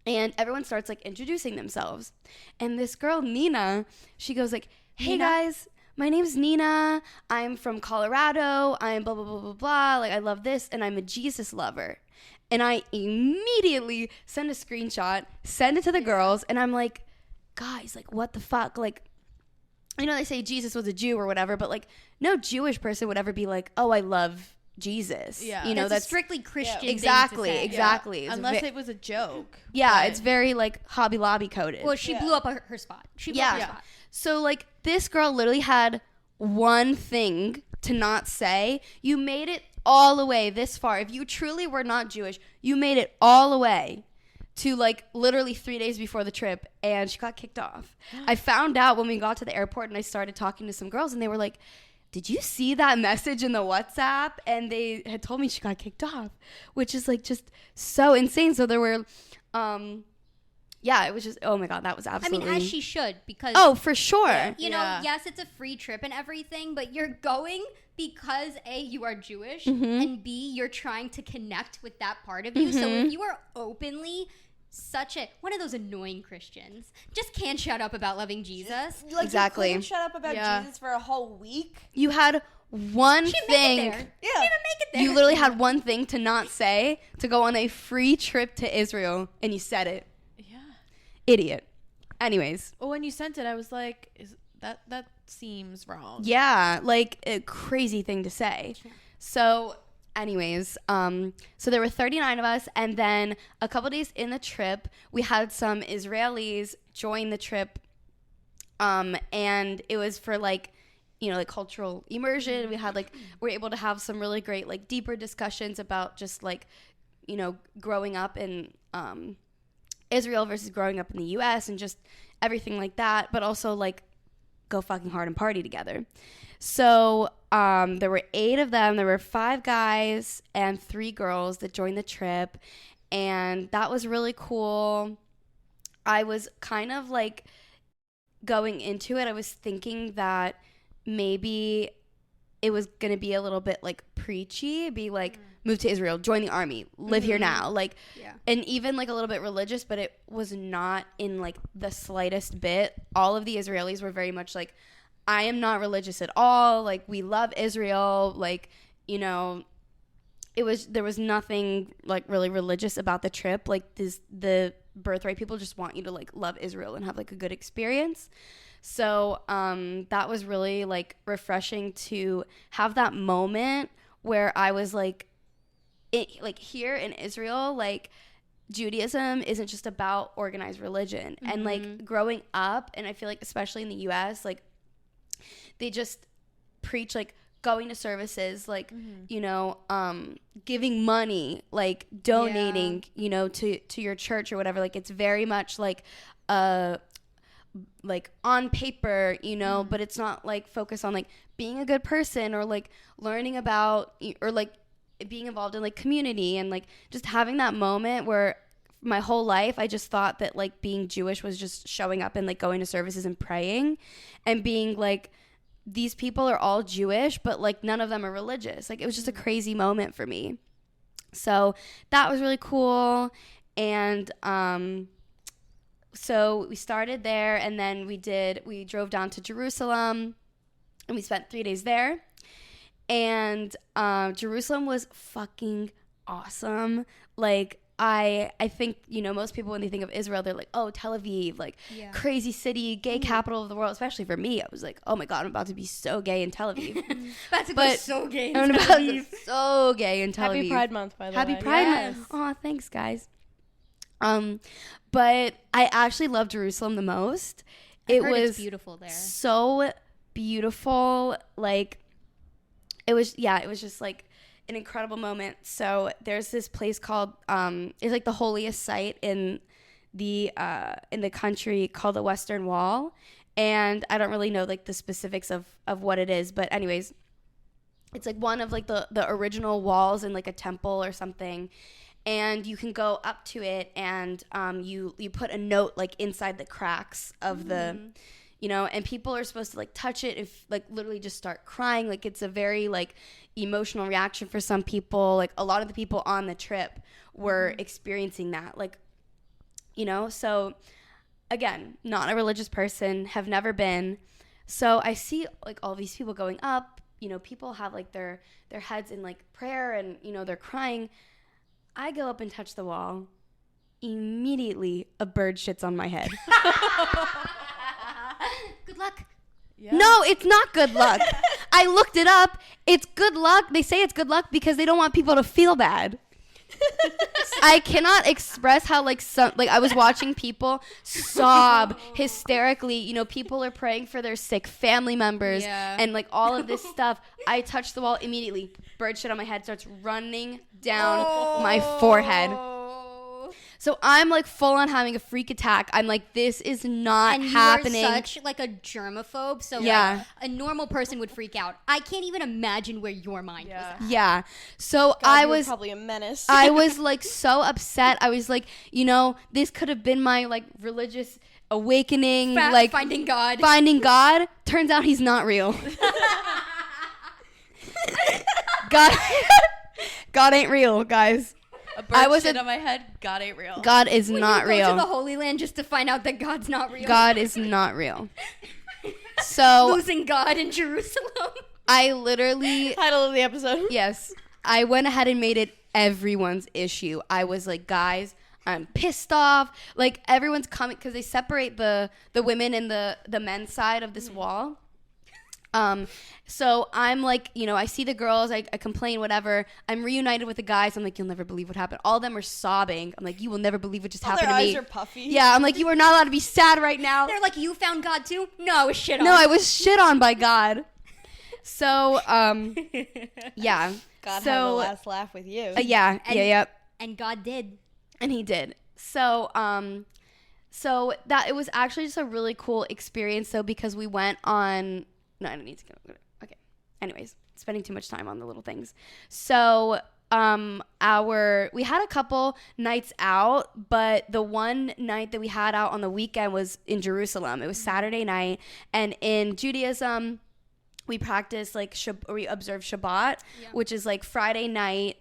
and everyone starts like introducing themselves. And this girl Nina, she goes like, "Hey guys, my name's Nina. I'm from Colorado. I'm blah, blah, blah, blah, blah. Like, I love this, and I'm a Jesus lover." And I immediately send a screenshot, send it to the girls, and I'm like, guys, like, what the fuck? Like, you know, they say Jesus was a Jew or whatever, but, like, no Jewish person would ever be like, oh, I love Jesus. Yeah. You know, that's a strictly Christian thing to exactly, say. exactly. Yeah. Unless it was a joke. Yeah, but it's very, like, Hobby Lobby coded. Well, she blew up her spot. She blew up her spot. So, like, this girl literally had one thing to not say. You made it all the way this far. If you truly were not Jewish, you made it all the way to, like, literally 3 days before the trip, and she got kicked off. I found out when we got to the airport, and I started talking to some girls, and they were like, did you see that message in the WhatsApp? And they had told me she got kicked off, which is, like, just so insane. So there were... yeah, it was just, oh my God, that was absolutely... I mean, as she should, because... Oh, for sure. You know, yes, it's a free trip and everything, but you're going because, A, you are Jewish, Mm-hmm. and B, you're trying to connect with that part of you. So if you are openly one of those annoying Christians, just can't shut up about loving Jesus. Like, Exactly. You couldn't shut up about Jesus for a whole week. You had one She thing... made it there. Yeah. She didn't even make it there. You literally had one thing to not say, to go on a free trip to Israel, and you said it. Yeah. Idiot. Anyways. Well, when you sent it, I was like, that seems wrong. Yeah, like a crazy thing to say. So, anyways, so there were 39 of us, and then a couple days in the trip, we had some Israelis join the trip, and it was for like, you know, like cultural immersion. We had like, we're able to have some really great, like, deeper discussions about just like, you know, growing up in Israel versus growing up in the US and just everything like that, but also like go fucking hard and party together. So there were 8 of them. There were 5 guys and 3 girls that joined the trip, and that was really cool. I was kind of like going into it, I was thinking that maybe it was going to be a little bit like preachy, be like, move to Israel, join the army, live here now. Like, and even like a little bit religious, but it was not in like the slightest bit. All of the Israelis were very much like, I am not religious at all. Like, we love Israel. Like, you know, there was nothing like really religious about the trip. Like the birthright people just want you to like love Israel and have like a good experience. So that was really like refreshing to have that moment where I was like, like here in Israel, like Judaism isn't just about organized religion. And like growing up, and I feel like especially in the US, like they just preach like going to services, like, you know, giving money, like donating, you know, to your church or whatever. Like it's very much like like on paper, you know, but it's not like focused on like being a good person or like learning about or like being involved in like community, and like just having that moment where my whole life I just thought that like being Jewish was just showing up and like going to services and praying and being like, these people are all Jewish, but like none of them are religious. Like it was just a crazy moment for me. So that was really cool. And so we started there, and then we drove down to Jerusalem, and we spent 3 days there. And Jerusalem was fucking awesome. Like I think, you know, most people when they think of Israel, they're like, oh, Tel Aviv, like crazy city, gay capital of the world. Especially for me, I was like, oh my God, I'm about to be so gay in Tel Aviv. About to go so gay in Tel I'm Aviv. about to be so gay in Tel Aviv. Happy Pride Month, by the way. Happy Pride Yes. Month. Oh, thanks, guys. But I actually love Jerusalem the most. I heard it's beautiful there. So beautiful. Like, it was just like an incredible moment. So there's this place called it's like the holiest site in the country called the Western Wall, and I don't really know like the specifics of what it is, but anyways, it's like one of like the original walls in like a temple or something, and you can go up to it, and you put a note like inside the cracks of the, you know, and people are supposed to like touch it and like literally just start crying. Like, it's a very like emotional reaction for some people. Like, a lot of the people on the trip were experiencing that, like, you know. So again, not a religious person, have never been. So I see like all these people going up, you know, people have like their heads in like prayer, and, you know, they're crying. I go up and touch the wall. Immediately, a bird shits on my head. Good luck. Yeah. No, it's not good luck. I looked it up. It's good luck. They say it's good luck because they don't want people to feel bad. I cannot express how like I was watching people sob hysterically. You know, people are praying for their sick family members and like all of this stuff. I touched the wall immediately. Bird shit on my head starts running down my forehead. So I'm like full on having a freak attack. I'm like, this is not happening. And you're such like a germaphobe, so yeah, like, a normal person would freak out. I can't even imagine where your mind was at. Yeah. So God, I you were was probably a menace. I was like so upset. I was like, you know, this could have been my like religious awakening, like finding God. Finding God. Turns out he's not real. God ain't real, guys. A bird shit on my head. God ain't real. God is when not you real. go to the Holy Land just to find out that God's not real. God is not real. So losing God in Jerusalem. I literally Title of the episode. Yes, I went ahead and made it everyone's issue. I was like, guys, I'm pissed off. Like, everyone's coming because they separate the women and the men's side of this wall. So I'm like, you know, I see the girls, I complain, whatever. I'm reunited with the guys. I'm like, you'll never believe what happened. All of them are sobbing. I'm like, you will never believe what just happened to me. Their eyes are puffy. Yeah, I'm like, you are not allowed to be sad right now. They're like, you found God too? No, I was shit on. No, I was shit on by God. So, yeah. God had the last laugh with you. And God did. And he did. So, so that it was actually just a really cool experience though, because we went on. No, I don't need to go. Okay. Anyways, spending too much time on the little things. So, we had a couple nights out, but the one night that we had out on the weekend was in Jerusalem. It was Saturday night, and in Judaism, we practice like we observe Shabbat, which is like Friday night.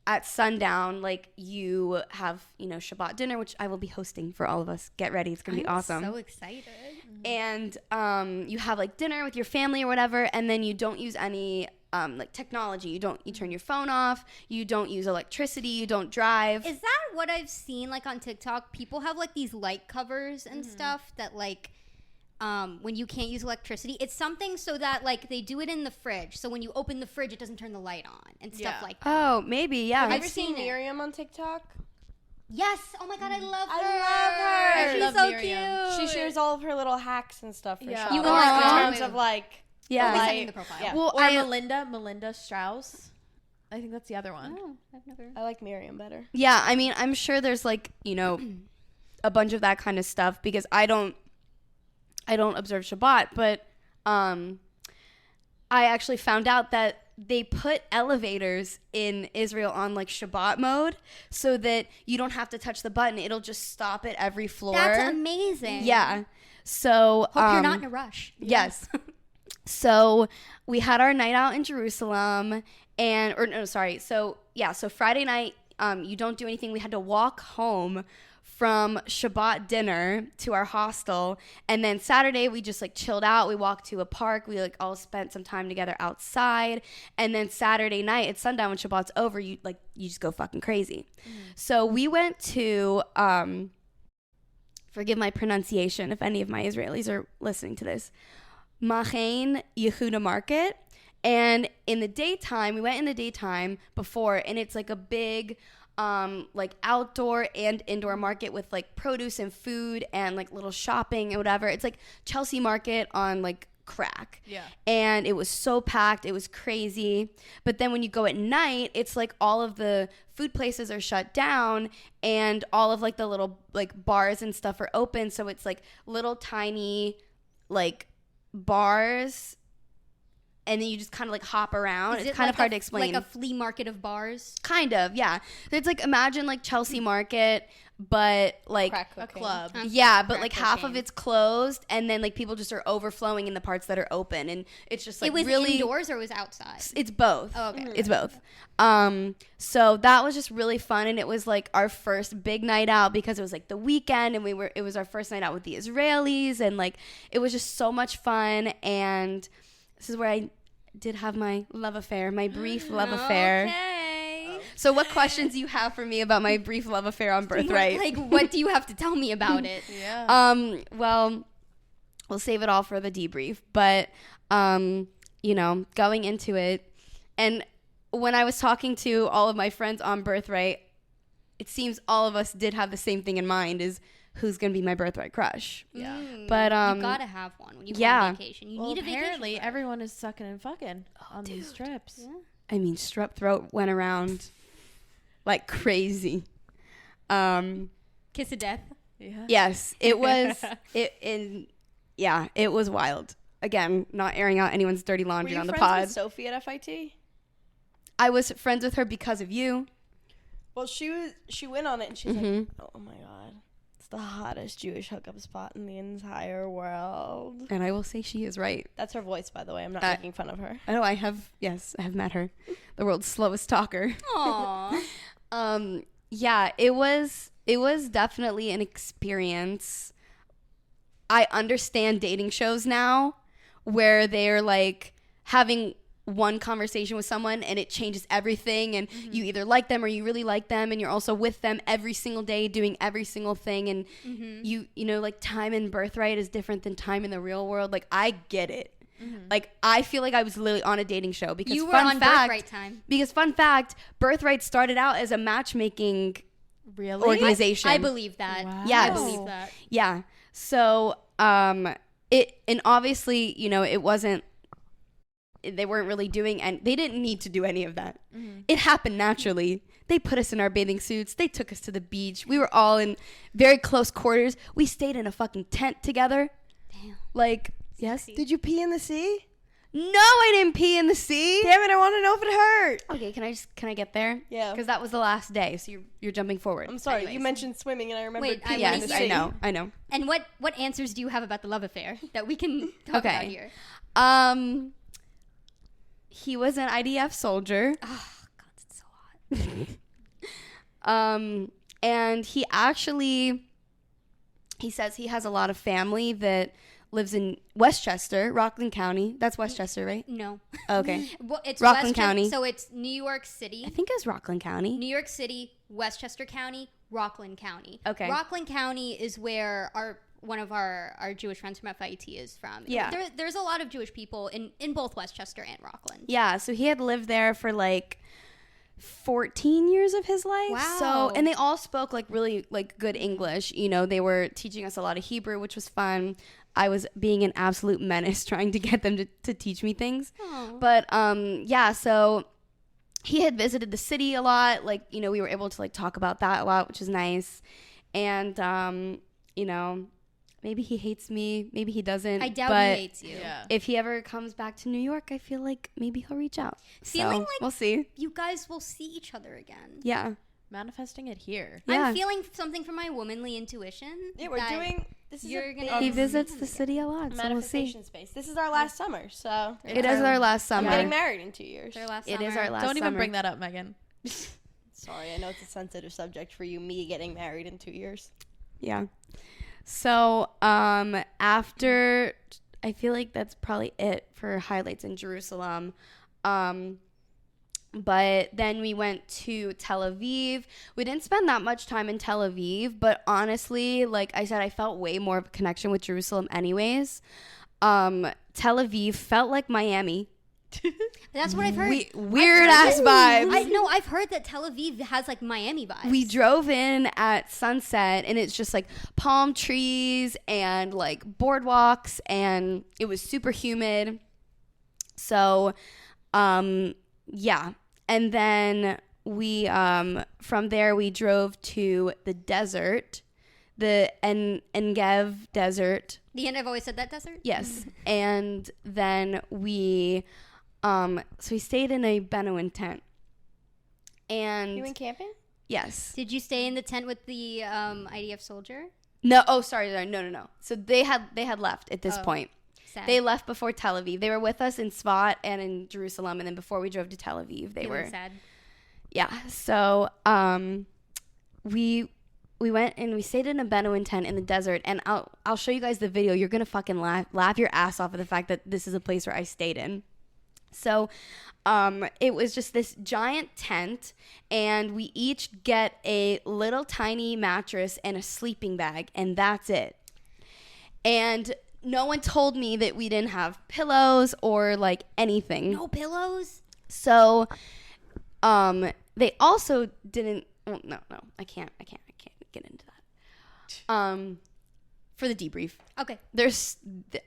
At sundown, like, you have, you know, Shabbat dinner, which I will be hosting for all of us. Get ready. It's going to be awesome. I'm so excited. And you have, like, dinner with your family or whatever, and then you don't use any, like, technology. You turn your phone off. You don't use electricity. You don't drive. Is that what I've seen, like, on TikTok? People have, like, these light covers and stuff that, like, when you can't use electricity, it's something so that like they do it in the fridge, so when you open the fridge it doesn't turn the light on and stuff like that. Oh, maybe, yeah. Have you seen Miriam on TikTok? Yes. Oh my God, I love her. I love her. She's so cute. She shares all of her little hacks and stuff for Shabbat. You will like in terms of like sending the profile. Yeah. Well, Melinda Strauss. I think that's the other one. Oh, I've never. I like Miriam better. Yeah, I mean, I'm sure there's like, you know, a bunch of that kind of stuff, because I don't observe Shabbat, but I actually found out that they put elevators in Israel on like Shabbat mode so that you don't have to touch the button. It'll just stop at every floor. That's amazing. Yeah. So hope you're not in a rush. Yes. So we had our night out in Jerusalem, So Friday night, you don't do anything. We had to walk home from Shabbat dinner to our hostel, and then Saturday we just like chilled out. We walked to a park. We like all spent some time together outside, and then Saturday night at sundown when Shabbat's over, you just go fucking crazy. So we went to forgive my pronunciation if any of my Israelis are listening to this, Meghan Yehuda Market. And in the daytime, we went in the daytime before, and it's like a big like outdoor and indoor market with like produce and food and like little shopping and whatever. It's like Chelsea Market on like crack. Yeah. And it was so packed. It was crazy. But then when you go at night, it's like all of the food places are shut down and all of like the little like bars and stuff are open. So it's like little tiny like bars, and then you just kind of like hop around. Is It's it kind like of hard to explain. Like a flea market of bars? Kind of, yeah. It's like, imagine like Chelsea Market, but like Crack A cocaine. club. yeah, but Crack like half of cocaine. it's closed, and then like people just are overflowing in the parts that are open, and it's just like It was really indoors or it was outside? It's both. Oh, okay. It's both. So that was just really fun, and it was like our first big night out because it was like the weekend, and it was our first night out with the Israelis, and like it was just so much fun. And this is where I did have my love affair, my brief love affair. Okay. So what questions do you have for me about my brief love affair on Birthright? Like, what do you have to tell me about it? Yeah. Well, we'll save it all for the debrief, but you know, going into it, and when I was talking to all of my friends on Birthright, it seems all of us did have the same thing in mind, is who's going to be my Birthright crush. Yeah. But you gotta have one when you go yeah. on vacation. You Well, need a vacation. apparently crush. everyone is sucking and fucking on these trips. Yeah. I mean, strep throat went around like crazy. Kiss of death. Yeah. Yes, it was it was wild. Again, not airing out anyone's dirty Were laundry you on the friends pod. with Sophie at FIT? I was friends with her because of you. Well, she went on it and she's Mhm. like, oh my god, it's the hottest Jewish hookup spot in the entire world. And I will say she is right. That's her voice, by the way. I'm not Uh, making fun of her. I know I have met her. The world's slowest talker. Aww. Yeah, it was definitely an experience. I understand dating shows now where they're like having one conversation with someone and it changes everything, and you either like them or you really like them, and you're also with them every single day doing every single thing, and you know, like time in Birthright is different than time in the real world. Like, I get it. Like, I feel like I was literally on a dating show because You were fun on fact, Birthright time. because fun fact, Birthright started out as a matchmaking Really? organization. I believe that. Wow. Yes. I believe that. Yeah. So, and obviously, you know, they weren't really doing, and they didn't need to do any of that. It happened naturally. They put us in our bathing suits. They took us to the beach. We were all in very close quarters. We stayed in a fucking tent together. Damn. Like, yes. Did you pee in the sea? No, I didn't pee in the sea. Damn it, I want to know if it hurt. Okay, can I get there? Yeah. Because that was the last day, so you're jumping forward. I'm sorry, Anyways. you mentioned swimming and I remembered Wait, I peeing in wanna the Yes, sea. I know. And what answers do you have about the love affair that we can talk Okay. about here? He was an IDF soldier. Oh, God, it's so hot. And he says he has a lot of family that lives in Westchester, Rockland County. That's Westchester, right? No. Okay. Well, it's Rockland County. So it's New York City. I think it was Rockland County. New York City, Westchester County, Rockland County. Okay. Rockland County is where one of our Jewish friends from FIT is from. Yeah. There's a lot of Jewish people in both Westchester and Rockland. Yeah, so he had lived there for like 14 years of his life. Wow. So, and they all spoke like really like good English. You know, they were teaching us a lot of Hebrew, which was fun. I was being an absolute menace trying to get them to teach me things. Aw. But yeah, so he had visited the city a lot. Like, you know, we were able to like talk about that a lot, which is nice. And you know, maybe he hates me, maybe he doesn't. I doubt but he hates you. Yeah. if he ever comes back to New York, I feel like maybe he'll reach out. Feeling So, like- we'll see. You guys will see each other again. Yeah. Manifesting it here. Yeah. I'm feeling something from my womanly intuition. Yeah, we're that doing. This is you're a gonna- He Um, visits the city a lot, so we'll see. manifestation space. This is our last summer, so It is our last I'm summer. getting married in 2 years. their last It is summer. our last Don't even summer. bring that up, Megan. Sorry, I know it's a sensitive subject for you. Me getting married in 2 years. Yeah. So, after, I feel like that's probably it for highlights in Jerusalem. But then we went to Tel Aviv. We didn't spend that much time in Tel Aviv, but honestly, like I said, I felt way more of a connection with Jerusalem anyways. Tel Aviv felt like Miami. That's what I've heard. Weird ass vibes. I've heard that Tel Aviv has like Miami vibes. We drove in at sunset and it's just like palm trees and like boardwalks and it was super humid. So, yeah. And then we, from there we drove to the desert, the Engev desert. The end I've always said that desert? Yes. And then we, so we stayed in a Bedouin tent. And You went camping? yes. Did you stay in the tent with the IDF soldier? No. Oh, sorry. No. So they had left at this point. Sad. They left before Tel Aviv. They were with us in Svat and in Jerusalem, and then before we drove to Tel Aviv, they Feeling were sad. Yeah. So we went and we stayed in a Bedouin tent in the desert, and I'll show you guys the video. You're gonna fucking laugh your ass off at the fact that this is a place where I stayed in. So it was just this giant tent, and we each get a little tiny mattress and a sleeping bag, and that's it. And no one told me that we didn't have pillows or like anything. No pillows? So they also didn't. Well, no, I can't get into that. For the debrief, Okay.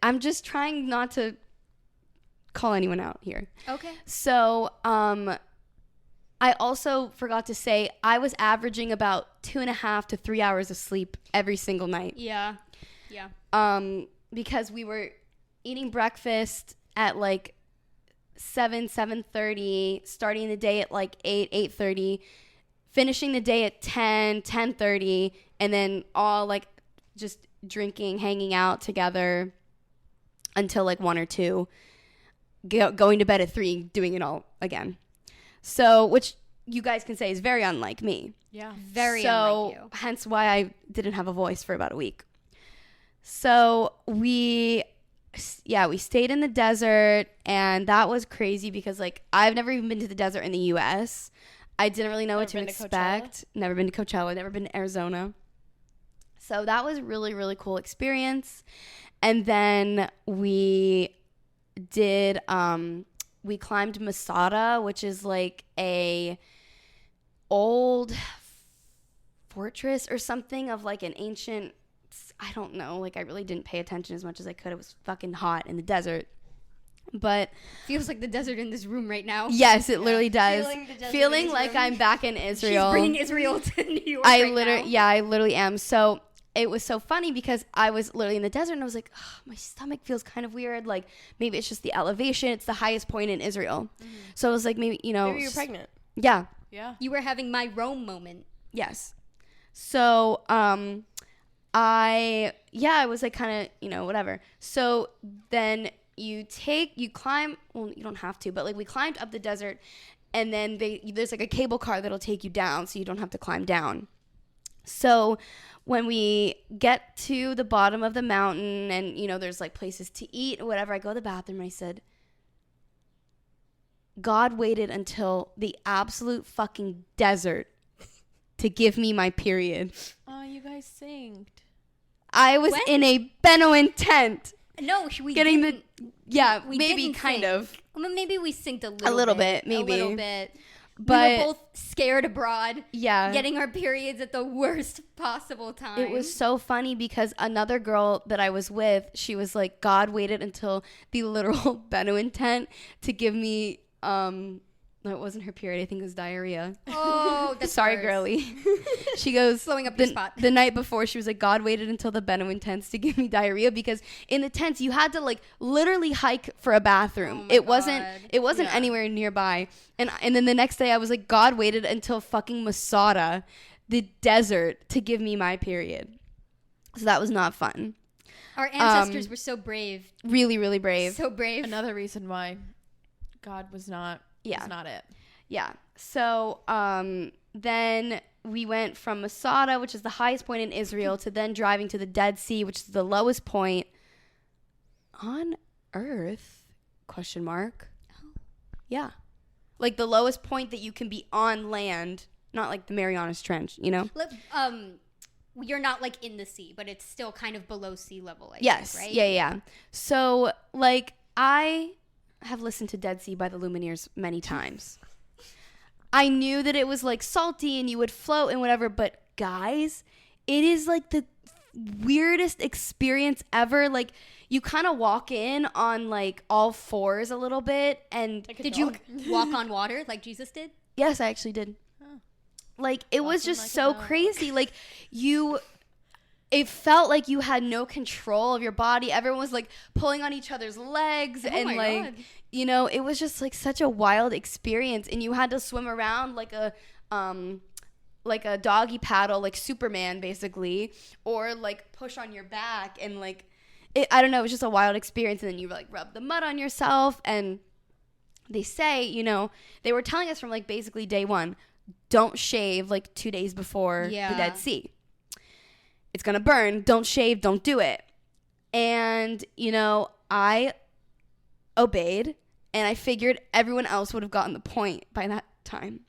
I'm just trying not to call anyone out here. Okay. So I also forgot to say I was averaging about 2.5 to 3 hours of sleep every single night. Yeah. Because we were eating breakfast at like 7:30, starting the day at like 8:30, finishing the day at 10:30, and then all like just drinking, hanging out together until like 1 or 2, going to bed at 3, doing it all again. So, which you guys can say is very unlike me. Yeah. Very unlike you. Hence why I didn't have a voice for about a week. So we stayed in the desert, and that was crazy because like I've never even been to the desert in the US. I didn't really know what to expect. Never been to Coachella, never been to Arizona. So that was really, really cool experience. And then we did we climbed Masada, which is like a old fortress or something of like an ancient, I don't know, like I really didn't pay attention as much as I could. It was fucking hot in the desert. But Feels like the desert in this room right now. yes, it literally does. Feeling the desert Feeling in this like room. I'm back in Israel. She's bringing Israel to New York I now. literally am. So it was so funny because I was literally in the desert and I was like, oh, my stomach feels kind of weird. Like maybe it's just the elevation. It's the highest point in Israel. So I was like, maybe, Maybe you're pregnant. Yeah. Yeah. You were having my Rome moment. Yes. So I was like kind of, whatever. So then you climb, well, you don't have to, but like we climbed up the desert, and then there's like a cable car that'll take you down so you don't have to climb down. So when we get to the bottom of the mountain and, there's like places to eat or whatever, I go to the bathroom and I said, God waited until the absolute fucking desert to give me my period. Oh, you guys synced. I was When? in a Bedouin tent. No, we Getting didn't. maybe didn't kind sync. of. Well, maybe we synced a little little bit, maybe. A little bit. But we were both scared abroad, yeah. getting our periods at the worst possible time. It was so funny because another girl that I was with, she was like, God waited until the literal Bedouin tent to give me, no, it wasn't her period. I think it was diarrhea. Oh, that's Sorry, worse. girly. She goes, Slowing up your spot. The night before, she was like, God waited until the Bedouin tents to give me diarrhea because in the tents, you had to like literally hike for a bathroom. Oh my It wasn't God. yeah. anywhere nearby. And then the next day, I was like, God waited until fucking Masada, the desert, to give me my period. So that was not fun. Our ancestors were so brave. Really, really brave. So brave. Another reason why God was not it. Yeah. So then we went from Masada, which is the highest point in Israel, to then driving to the Dead Sea, which is the lowest point on Earth? ? Yeah. Like the lowest point that you can be on land, not like the Marianas Trench, You're not like in the sea, but it's still kind of below sea level. I Yes. think, right? Yeah. So like I have listened to Dead Sea by the Lumineers many times. I knew that it was like salty and you would float and whatever, but guys, it is like the weirdest experience ever. Like, you kind of walk in on like all fours a little bit, and Did you walk on water like Jesus did? yes, I actually did. Like, it was Walking just like a so dog. crazy. Like, it felt like you had no control of your body. Everyone was like pulling on each other's legs, and my like, God. you know, it was just like such a wild experience. And you had to swim around like a doggy paddle, like Superman, basically, or like push on your back, and like, I don't know, it was just a wild experience. And then you like rub the mud on yourself, and they say, you know, they were telling us from like basically day one, don't shave like 2 days before the Dead Sea. It's gonna burn. Don't shave. Don't do it. And, you know, I obeyed, and I figured everyone else would have gotten the point by that time.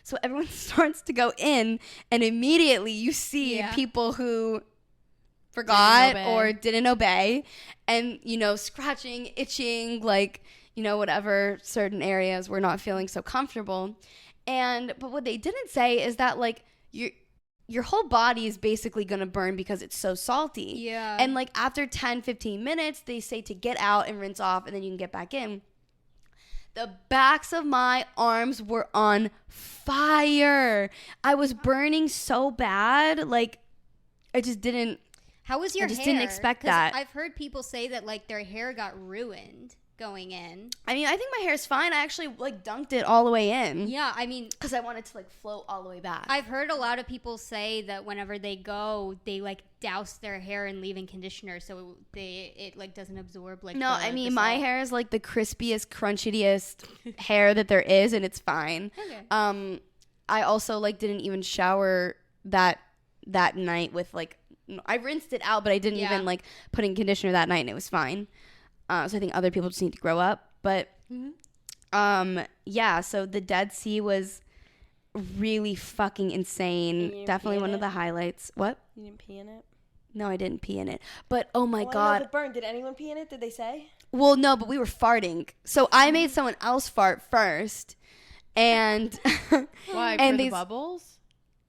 So everyone starts to go in, and immediately you see people who forgot or didn't obey, and, you know, scratching, itching, like, you know, whatever certain areas were not feeling so comfortable. But what they didn't say is that, like, your whole body is basically going to burn because it's so salty. Yeah. And like after 10, 15 minutes, they say to get out and rinse off, and then you can get back in. The backs of my arms were on fire. I was burning so bad. Like, I just didn't. How was your hair? I just didn't expect 'Cause that. I've heard people say that like their hair got ruined going in. I mean, I think my hair's fine. I actually like dunked it all the way in. Yeah, I mean, Because I wanted to like float all the way back. I've heard a lot of people say that whenever they go, they like douse their hair in leave-in conditioner so it like doesn't absorb like. No, I the mean, my salt. hair is like the crispiest, crunchiest hair that there is, and it's fine. Okay. I also like didn't even shower that night with like, I rinsed it out, but I didn't even like put in conditioner that night, and it was fine. So I think other people just need to grow up. But yeah, so the Dead Sea was really fucking insane. Definitely one of the highlights. What? You didn't pee in it? No, I didn't pee in it. But oh my I know God. if it burned. Did anyone pee in it? Did they say? Well, no, but we were farting. So I made someone else fart first. And Why? And For the these- bubbles?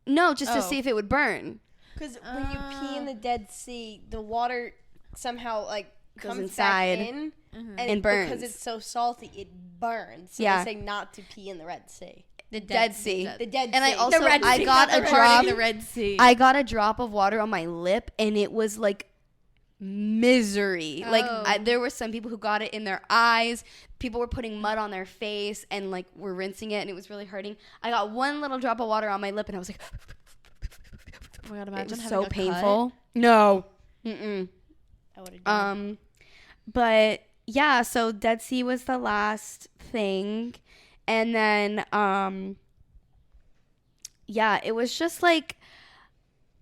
no, just to Oh. see if it would burn. Because when you pee in the Dead Sea, the water somehow like Goes comes inside. back in And burns. because it's so salty. It burns. So Yeah. they say not to pee in the Red Sea. The Dead Sea. The Dead And I Sea. also, Red I Sea, got not a the drop. The Red Sea. I got a drop of water on my lip, and it was like misery. Like Oh. there were some people who got it in their eyes. People were putting mud on their face and like were rinsing it, and it was really hurting. I got one little drop of water on my lip, and I was like, Oh my God, it imagine was having so a cut. painful. No. Mm-mm. I would have done. But yeah, so Dead Sea was the last thing. And then yeah, it was just like,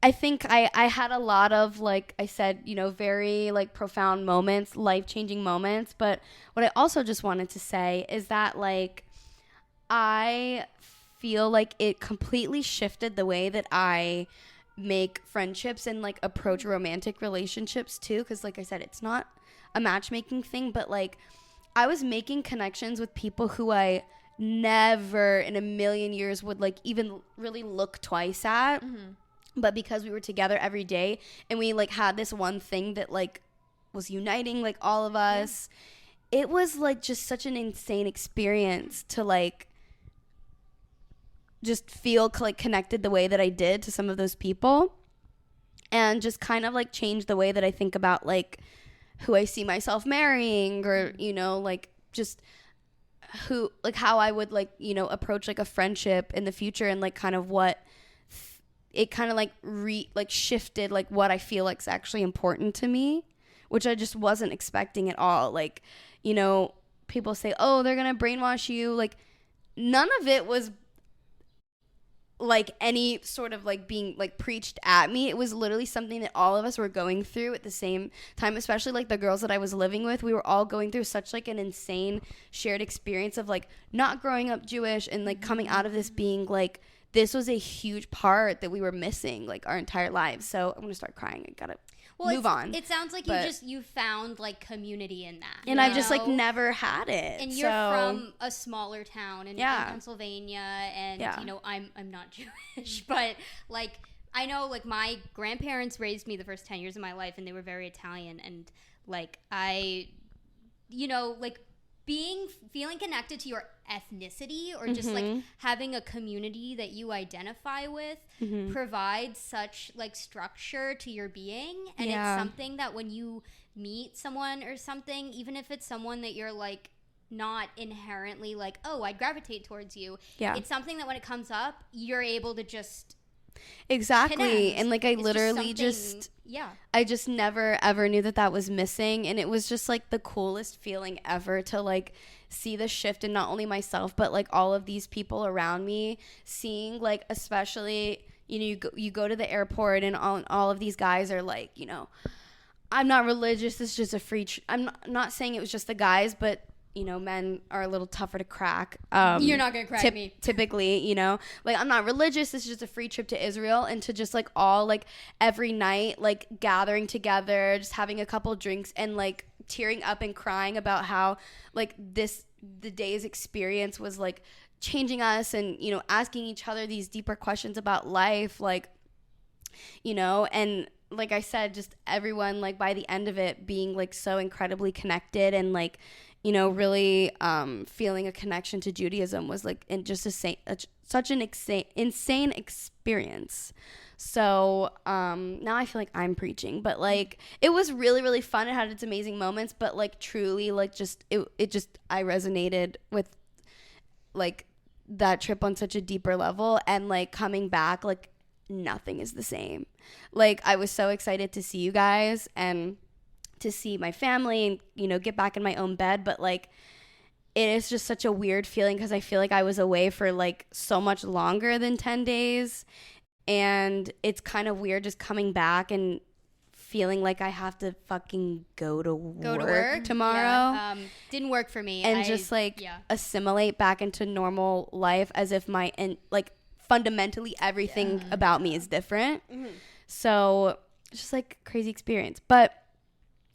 I think I had a lot of, like I said, you know, very like profound moments, life-changing moments. But what I also just wanted to say is that like I feel like it completely shifted the way that I make friendships and like approach romantic relationships too, because like I said, it's not a matchmaking thing, but like I was making connections with people who I never in a million years would like even really look twice at. But because we were together every day and we like had this one thing that like was uniting like all of us, it was like just such an insane experience to like just feel like connected the way that I did to some of those people, and just kind of like change the way that I think about like who I see myself marrying, or you know, like just who, like how I would like, you know, approach like a friendship in the future, and like kind of what it kind of like shifted like what I feel like is actually important to me, which I just wasn't expecting at all. Like, you know, people say, oh, they're gonna brainwash you. Like, none of it was like any sort of like being like preached at me. It was literally something that all of us were going through at the same time, especially like the girls that I was living with. We were all going through such like an insane shared experience of like not growing up Jewish, and like coming out of this being like, this was a huge part that we were missing like our entire lives. So I'm gonna start crying. I gotta. move on. It sounds like But- you found like community in that. And you I've just like know? never had it. And you're so- from a smaller town in Yeah. Pennsylvania, and Yeah. you know I'm not Jewish, but like I know like my grandparents raised me the first 10 years of my life, and they were very Italian, and like I, you know, like feeling connected to your ethnicity or just like having a community that you identify with provides such like structure to your being, and Yeah. it's something that when you meet someone or something, even if it's someone that you're like not inherently like, oh, I'd gravitate towards you, Yeah. it's something that when it comes up you're able to just Exactly. connect. And like I It's literally something- yeah. I just never ever knew that was missing, and it was just like the coolest feeling ever to like see the shift in not only myself but like all of these people around me, seeing like especially, you know, you go to the airport and all of these guys are like, you know, I'm not religious, it's just a free I'm not saying it was just the guys, but you know, men are a little tougher to crack. You're not gonna crack me. Typically, you know, like I'm not religious. This is just a free trip to Israel, and to just like all like every night, like gathering together, just having a couple drinks and like tearing up and crying about how like the day's experience was like changing us, and you know, asking each other these deeper questions about life, like, you know, and like I said, just everyone like by the end of it being like so incredibly connected and like, you know, really feeling a connection to Judaism was like just such an insane experience. So now I feel like I'm preaching, but like it was really, really fun. It had its amazing moments, but like truly like just it just I resonated with like that trip on such a deeper level, and like coming back like nothing is the same. Like I was so excited to see you guys and to see my family and, you know, get back in my own bed, but like it is just such a weird feeling because I feel like I was away for like so much longer than 10 days, and it's kind of weird just coming back and feeling like I have to fucking go to work tomorrow. Yeah. Didn't work for me. And just like assimilate back into normal life as if like fundamentally everything about me is different. So it's just like a crazy experience. But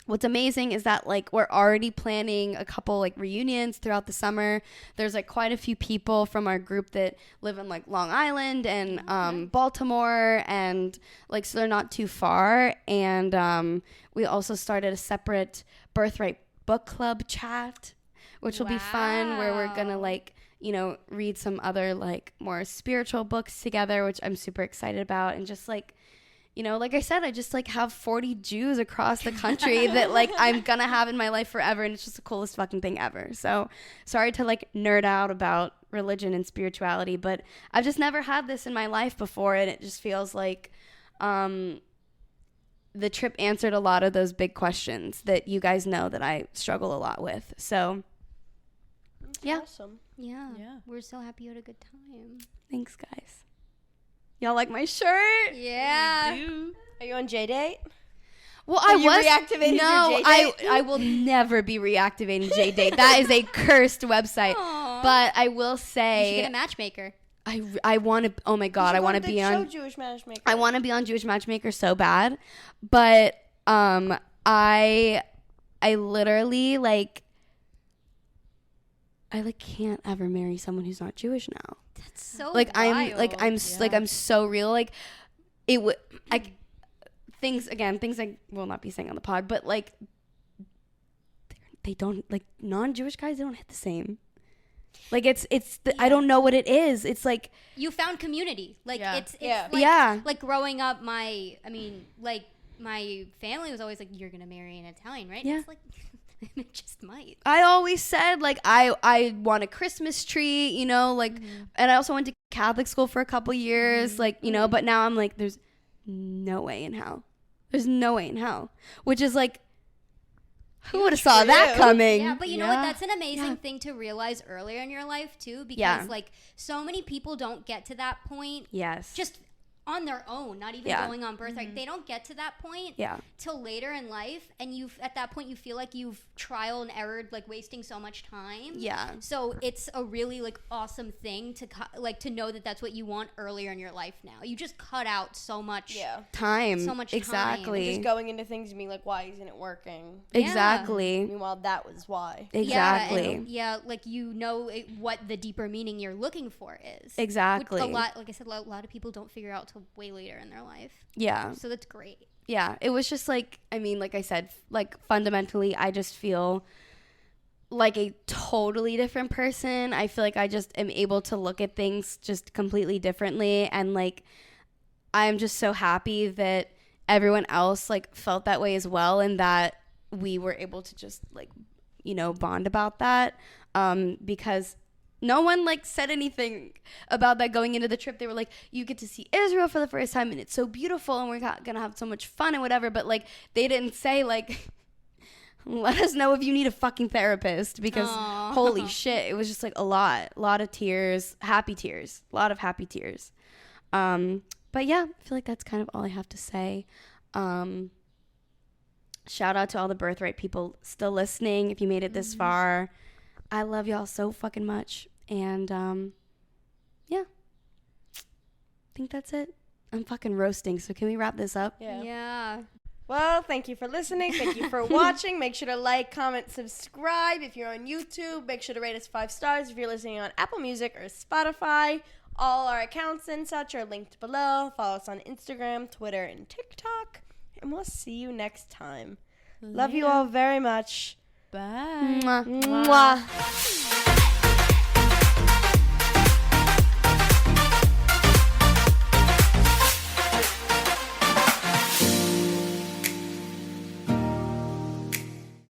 what's amazing is that like we're already planning a couple like reunions throughout the summer. There's like quite a few people from our group that live in like Long Island and Baltimore, and like so they're not too far. And we also started a separate Birthright book club chat, which will be fun, where we're gonna like, you know, read some other like more spiritual books together, which I'm super excited about. And just like, you know, like I said, I just like have 40 Jews across the country that like I'm gonna have in my life forever, and it's just the coolest fucking thing ever. So sorry to like nerd out about religion and spirituality, but I've just never had this in my life before, and it just feels like the trip answered a lot of those big questions that you guys know that I struggle a lot with. So yeah. Awesome. Yeah. Yeah. We're so happy you had a good time. Thanks, guys. Y'all like my shirt? Yeah. Are you on J-Date? Well, I you was reactivated no, your J-Date? I will never be reactivating J-Date. That is a cursed website. Aw. But I will You should say get a matchmaker. I want to. Oh my god, I want to be on. Jewish Matchmaker. I want to be on Jewish Matchmaker so bad, but I literally like. I like can't ever marry someone who's not Jewish now. That's so Like I'm wild. I'm so real. Like it would things I will not be saying on the pod, but like they don't like non-Jewish guys. They don't hit the same. Like I don't know what it is. It's like You found community. Like Yeah. it's Yeah. like, Yeah. like growing up my family was always like, you're gonna marry an Italian, right? Yeah. It's like it just might. I always said like I want a Christmas tree, you know, like, and I also went to Catholic school for a couple years, like, you know, but now I'm like, there's no way in hell. There's no way in hell. Which is like, who would have saw that coming? Yeah, but you know what? That's an amazing thing to realize earlier in your life too, because like so many people don't get to that point Yes. just on their own, not even going on birthright. They don't get to that point till later in life, and at that point you feel like you've trial and errored, like wasting so much time. So it's a really like awesome thing to know that that's what you want earlier in your life. Now you just cut out so much time, so much exactly time. Just going into things and being like, why isn't it working? Exactly. Meanwhile, that was why. Exactly. Like what the deeper meaning you're looking for is. Exactly. Which like I said, a lot of people don't figure out till way later in their life. So that's great. It was just like, I mean, like I said, like fundamentally, I just feel like a totally different person. I feel like I just am able to look at things just completely differently. And like, I'm just so happy that everyone else like felt that way as well. And that we were able to just like, bond about that. Because no one like said anything about that going into the trip. They were like, you get to see Israel for the first time and it's so beautiful and we're gonna have so much fun and whatever. But like, they didn't say like, let us know if you need a fucking therapist, because holy shit, it was just like a lot of tears, happy tears, a lot of happy tears. But yeah, I feel like that's kind of all I have to say. Shout out to all the birthright people still listening. If you made it this far, I love y'all so fucking much. And I think that's it. I'm fucking roasting, so can we wrap this up? Yeah. Well, thank you for listening. Thank you for watching. Make sure to like, comment, subscribe. If you're on YouTube, make sure to rate us 5 stars. If you're listening on Apple Music or Spotify, all our accounts and such are linked below. Follow us on Instagram, Twitter, and TikTok. And we'll see you next time. Love you all very much. Bye. Mwah. Mwah.